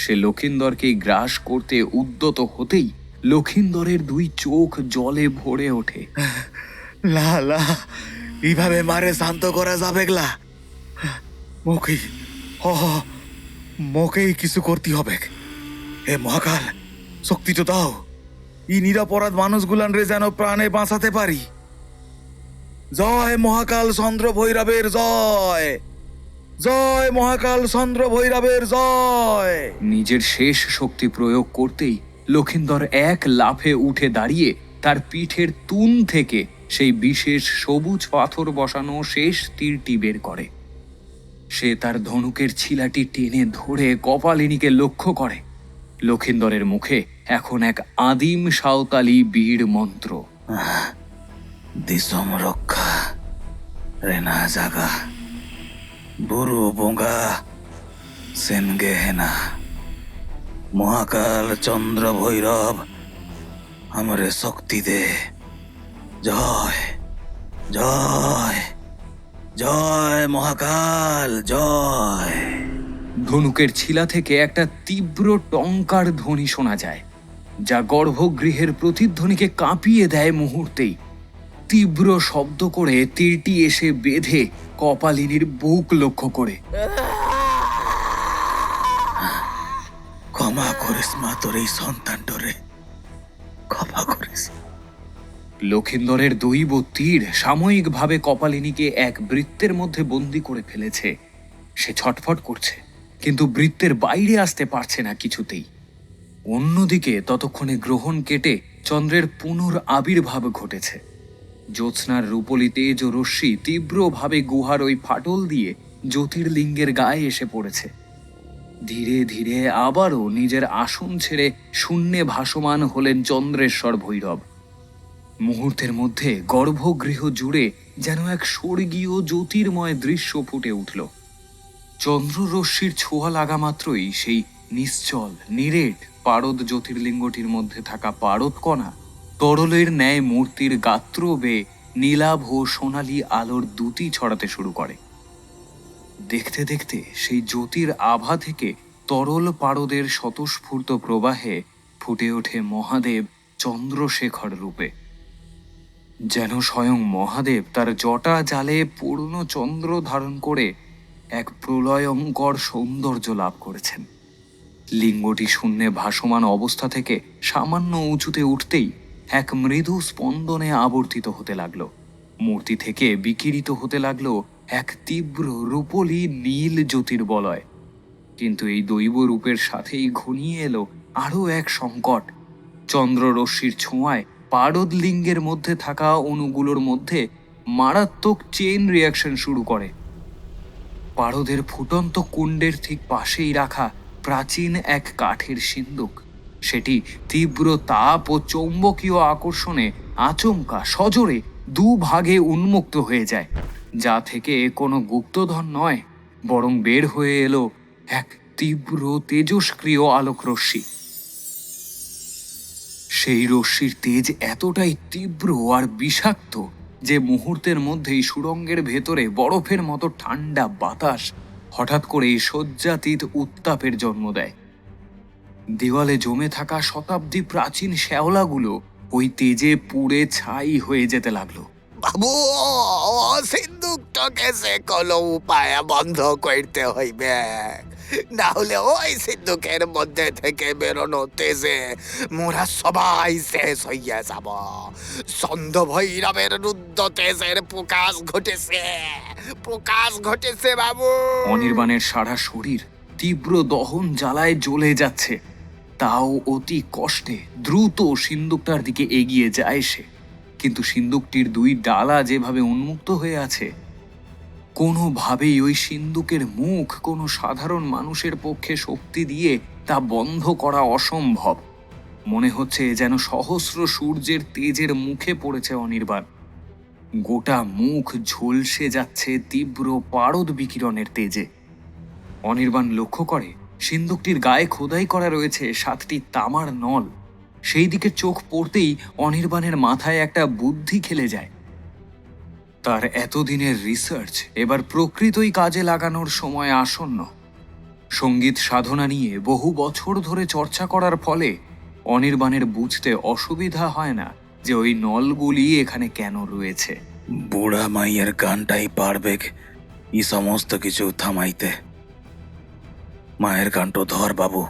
সে লক্ষিন্দরকে গ্রাস করতে উদ্যত হতেই লক্ষিন্দরের দুই চোখ জলে ভরে ওঠে। লা লা এইভাবে মারে শান্ত করা যাবে গলা, মোকেই কিছু করতে হবে। হে মহাকাল, শক্তি তো দাও, ই নিরাপরাধ মানুষগুলান রে যেন প্রাণে বাঁচাতে পারি। জয় মহাকাল চন্দ্র ভৈরবের জয়, জয় মহাকাল চন্দ্র ভৈরবের জয়। নিজের শেষ শক্তি প্রয়োগ করতেই লক্ষিন্দর এক লাফে উঠে দাঁড়িয়ে তার পিঠের তুন থেকে সেই বিশেষ সবুজ পাথর বসানো শেষ তীরটি বের করে। সে তার ধনুকের ছিলাটি টেনে ধরে কপালিনীকে লক্ষ্য করে। লক্ষিন্দরের মুখে এখন এক আদিম সাঁওতালি বীর মন্ত্র। দিসম রক্ষা রেনা জাগা বুরু বোঙ্গা সেনগে হেনা, মহাকাল চন্দ্র ভৈরব আমারে শক্তি দে। জয় জয় জয় মহাকাল জয়। ধনুকের ছিলা থেকে একটা তীব্র টঙ্কার ধ্বনি শোনা যায়, যা গর্ভগৃহের প্রতিধ্বনিকে কাঁপিয়ে দেয় মুহূর্তেই। তীব্র শব্দ করে তীরটি এসে বেঁধে কপালিনীর বুক লক্ষ্য করে। ক্ষমা করিস মা, তোর এই সন্তানটারে ক্ষমা করিস। লক্ষিন্দরের দৈব তীর সাময়িকভাবে কপালিনীকে এক বৃত্তের মধ্যে বন্দী করে ফেলেছে। সে ছটফট করছে, কিন্তু বৃত্তের বাইরে আসতে পারছে না কিছুতেই। অন্যদিকে ততক্ষণে গ্রহণ কেটে চন্দ্রের পুনর আবির্ভাব ঘটেছে। জ্যোৎস্নার রূপলি তেজ ও রশ্মি তীব্রভাবে গুহার ওই ফাটল দিয়ে জ্যোতির্লিঙ্গের গায়ে এসে পড়েছে। ধীরে ধীরে আবারও নিজের আসন ছেড়ে শূন্যে ভাসমান হলেন চন্দ্রেশ্বর ভৈরব। মুহূর্তের মধ্যে গর্ভগৃহ জুড়ে যেন এক স্বর্গীয় জ্যোতির্ময় দৃশ্য ফুটে উঠল। চন্দ্ররশ্মির ছোঁয়া লাগা মাত্রই সেই নিশ্চল নিরেট পারদ জ্যোতির্লিঙ্গটির মধ্যে থাকা পারদ কণা তরলের ন্যায় মূর্তির গাত্র বেয়ে নীলাভ ও সোনালি আলোর দ্যুতি ছড়াতে শুরু করে। দেখতে দেখতে সেই জ্যোতির আভা থেকে তরল পারদের স্বতঃস্ফূর্ত প্রবাহে ফুটে ওঠে মহাদেব চন্দ্রশেখর রূপে। যেন স্বয়ং মহাদেব তার জটা জালে পূর্ণ চন্দ্র ধারণ করে এক প্রলয়ঙ্কর সৌন্দর্য লাভ করেছেন। লিঙ্গটি শূন্যে ভাসমান অবস্থা থেকে সামান্য উঁচুতে উঠতেই এক মৃদু স্পন্দনে আবর্তিত হতে লাগলো। মূর্তি থেকে বিকিরিত হতে লাগলো এক তীব্র রূপলি নীল জ্যোতির্বলয়। কিন্তু এই দৈব রূপের সাথেই ঘনিয়ে এলো আরো এক সংকট। চন্দ্ররশ্মির ছোঁয়ায় পারদ লিঙ্গের মধ্যে থাকা অণুগুলোর মধ্যে মারাত্মক চেইন রিয়াকশন শুরু করে। পারদের ফুটন্ত কুণ্ডের ঠিক পাশেই রাখা প্রাচীন এক কাঠের সিন্দুক, সেটি তীব্র তাপ ও চৌম্বকীয় আকর্ষণে আচমকা সজোরে দুভাগে উন্মুক্ত হয়ে যায়, যা থেকে কোনো গুপ্তধন নয়, বরং বের হয়ে এলো এক তীব্র তেজস্ক্রিয় আলোক রশ্মি। সেই রশ্মির তেজ এতটাই তীব্র আর বিষাক্ত যে মুহূর্তের মধ্যেই সুড়ঙ্গের ভেতরে বরফের মতো ঠান্ডা বাতাস হঠাৎ করেই শয্যাতীত উত্তাপের জন্ম দেয়। দেওয়ালে জমে থাকা শতাব্দী প্রাচীন শ্যাওলাগুলো ওই তেজে পুড়ে ছাই হয়ে যেতে লাগলো। বাবু, সিন্দুকটাকে সে কোনো উপায়ে বন্ধ করতে হইবে, না হলে ওই সিন্দুকের মধ্যে থেকে বেরোনো তেজে মোরা সবাই শেষ হইয়া যাব। চন্দ্র ভৈরবের রুদ্র তেজের প্রকাশ ঘটেছে বাবু। অনির্বাণের সারা শরীর তীব্র দহন জ্বালায় জ্বলে যাচ্ছে, তাও অতি কষ্টে দ্রুত সিন্দুকটার দিকে এগিয়ে যায় সে। কিন্তু সিন্দুকটির দুই ডালা যেভাবে উন্মুক্ত হয়ে আছে, কোনোভাবেই ওই সিন্দুকের মুখ কোনো সাধারণ মানুষের পক্ষে শক্তি দিয়ে তা বন্ধ করা অসম্ভব। মনে হচ্ছে যেন সহস্র সূর্যের তেজের মুখে পড়েছে অনির্বাণ। গোটা মুখ ঝলসে যাচ্ছে তীব্র পারদ বিকিরণের তেজে। অনির্বাণ লক্ষ্য করে সিন্দুকটির গায়ে খোদাই করা রয়েছে 7টি তামার নল। সেই দিকে চোখ পড়তেই অনির্বাণের মাথায় একটা বুদ্ধি খেলে যায়। তার এতদিনের রিসার্চ এবার প্রকৃতই কাজে লাগানোর সময় আসন্ন। সঙ্গীত সাধনা নিয়ে বহু বছর ধরে চর্চা করার ফলে অনির্বাণের বুঝতে অসুবিধা হয় না যে ওই নলগুলি এখানে কেন রয়েছে। বুড়া মাইয়ের গানটাই পারবে ই সমস্ত কিছু থামাইতে। মায়ের গানটো ধর বাবু,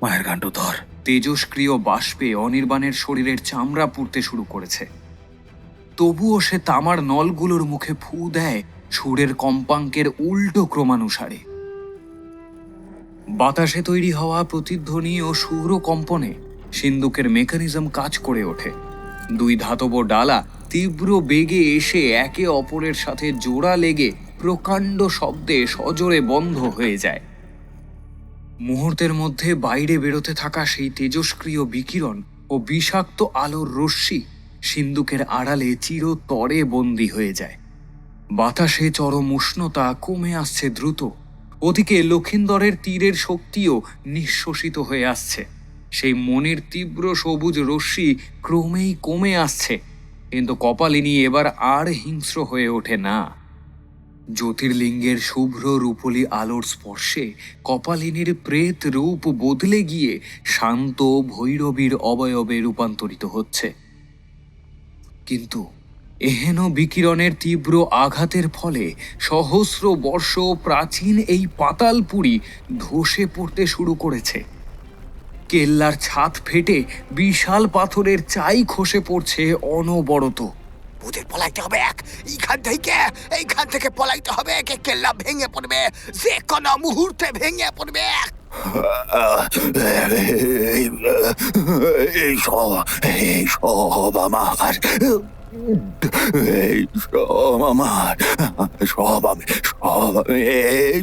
মায়ের গানটো ধর। তেজস্ক্রিয় বাষ্পে অনির্বাণের শরীরের চামড়া পুড়তে শুরু করেছে। তবুও সে তামার নলগুলোর মুখে ফু দেয় সুরের কম্পাঙ্কের উল্টো ক্রমানুসারে। বাতাসে তৈরি হওয়া প্রতিধ্বনি ও সুর কম্পনে সিন্দুকের মেকানিজম কাজ করে ওঠে। দুই ধাতব ডালা তীব্র বেগে এসে একে অপরের সাথে জোড়া লেগে প্রকাণ্ড শব্দে সজোরে বন্ধ হয়ে যায়। মুহূর্তের মধ্যে বাইরে বেরোতে থাকা সেই তেজস্ক্রিয় বিকিরণ ও বিষাক্ত আলোর রশ্মি সিন্দুকের আড়ালে চিরতরে বন্দী হয়ে যায়। বাতাসে চরম উষ্ণতা কমে আসছে দ্রুত। ওদিকে লক্ষিন্দরের তীরের শক্তিও নিঃশ্বসিত হয়ে আসছে। সেই মনের তীব্র সবুজ রশ্মি ক্রমেই কমে আসছে, কিন্তু কপালিনী এবার আর হিংস্র হয়ে ওঠে না। জ্যোতির্লিঙ্গের শুভ্র রূপলি আলোর স্পর্শে কপালিনীর প্রেত রূপ বদলে গিয়ে শান্ত ভৈরবীর অবয়বে রূপান্তরিত হচ্ছে। কিন্তু এহেন বিকিরণের তীব্র আঘাতের ফলে সহস্র বর্ষ প্রাচীন এই পাতালপুরী ধসে পড়তে শুরু করেছে। কেল্লার ছাদ ফেটে বিশাল পাথরের চাই খসে পড়ছে অনবরত। ওদের পলাইতে হবে এইখান থেকে পলাইতে হবে। কেল্লা ভেঙে পড়বে, যে কোনো মুহূর্তে ভেঙে পড়বে। এইসব এইসব আমার এইসব আমার সব আমি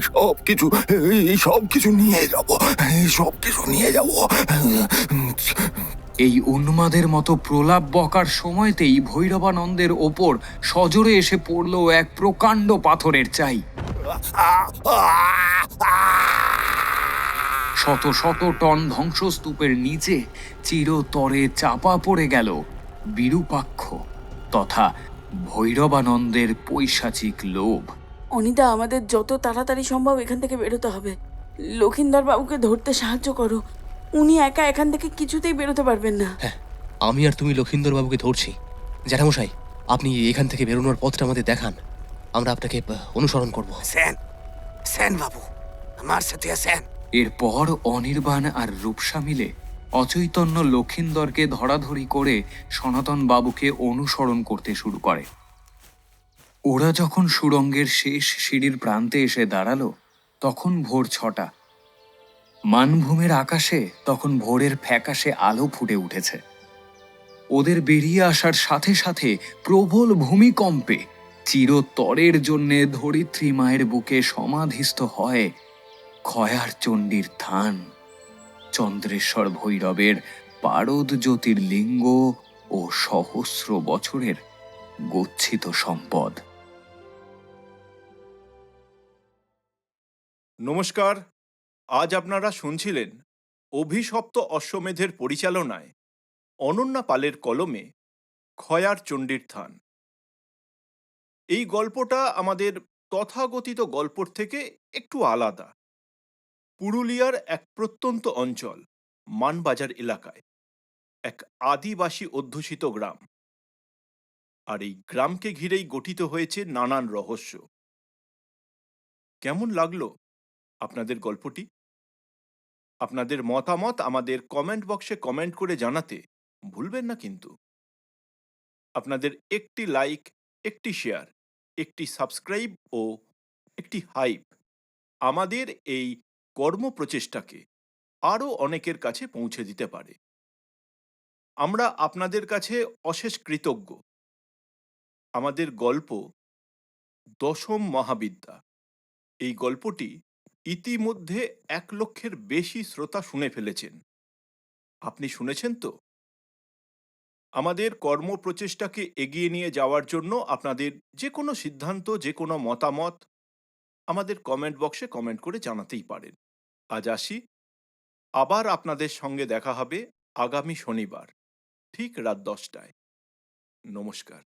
সব সব কিছু নিয়ে যাব, সব কিছু নিয়ে যাব। এই উন্মাদের মতো প্রলাপ বকার সময়তেই ভৈরবানন্দের ওপর সজোরে এসে পড়ল এক প্রকাণ্ড পাথরের চাই। শত শত টন ধ্বংসস্তূপের নিচে চিরতরে চাপা পড়ে গেল বিরূপাক্ষ তথা ভৈরবানন্দের পৈশাচিক লোভ। অনিদা, আমাদের যত তাড়াতাড়ি সম্ভব এখান থেকে বেরোতে হবে। লক্ষিন্দর বাবুকে ধরতে সাহায্য করো। উনি একা এখান থেকে কিছুতেই বেরোতে পারবেন না। হ্যাঁ, আমি আর তুমি লক্ষিন্দরবাবুকে ধরছি। জ্যাঠামশাই, আপনি এখান থেকে বেরোনোর পথটা আমাদের দেখান, আমরা আপনাকে অনুসরণ করব। সেন বাবু, আমার সাথে আছেন। এরপর অনির্বাণ আর রূপসা মিলে অচৈতন্য লক্ষিন্দরকে ধরাধরি করে সনাতন বাবুকে অনুসরণ করতে শুরু করে। ওরা যখন সুড়ঙ্গের শেষ সিঁড়ির প্রান্তে এসে দাঁড়ালো, তখন ভোর 6টা। মানভূমের আকাশে তখন ভোরের ফ্যাকাশে আলো ফুটে উঠেছে। ওদের বেরিয়ে আসার সাথে সাথে প্রবল ভূমিকম্পে চিরতরের জন্যে ধরিত্রী মায়ের বুকে সমাধিস্থ হয় খয়ার চণ্ডীর থান, চন্দ্রেশ্বর ভৈরবের পারদ জ্যোতির্লিঙ্গ ও সহস্র বছরের গচ্ছিত সম্পদ। নমস্কার। আজ আপনারা শুনছিলেন অভিশপ্ত অশ্বমেধের পরিচালনায় অনন্যা পালের কলমে খয়ার চণ্ডীর থান। এই গল্পটা আমাদের তথাকথিত গল্পর থেকে একটু আলাদা। পুরুলিয়ার এক প্রত্যন্ত অঞ্চল মানবাজার এলাকায় এক আদিবাসী অধ্যুষিত গ্রাম, আর এই গ্রামকে ঘিরেই গঠিত হয়েছে নানান রহস্য। কেমন লাগলো আপনাদের গল্পটি? আপনাদের মতামত আমাদের কমেন্ট বক্সে কমেন্ট করে জানাতে ভুলবেন না কিন্তু। আপনাদের একটি লাইক, একটি শেয়ার, একটি সাবস্ক্রাইব ও একটি হাইপ আমাদের এই কর্মপ্রচেষ্টাকে আরও অনেকের কাছে পৌঁছে দিতে পারে। আমরা আপনাদের কাছে অশেষ কৃতজ্ঞ। আমাদের গল্প দশম মহাবিদ্যা, এই গল্পটি ইতিমধ্যে 1 লক্ষের বেশি শ্রোতা শুনে ফেলেছেন। আপনি শুনেছেন তো? আমাদের কর্মপ্রচেষ্টাকে এগিয়ে নিয়ে যাওয়ার জন্য আপনাদের যে কোনো সিদ্ধান্ত, যে কোনো মতামত আমাদের কমেন্ট বক্সে কমেন্ট করে জানাতেই পারেন। আজ আসি, আবার আপনাদের সঙ্গে দেখা হবে আগামী শনিবার ঠিক রাত 10টায়। নমস্কার।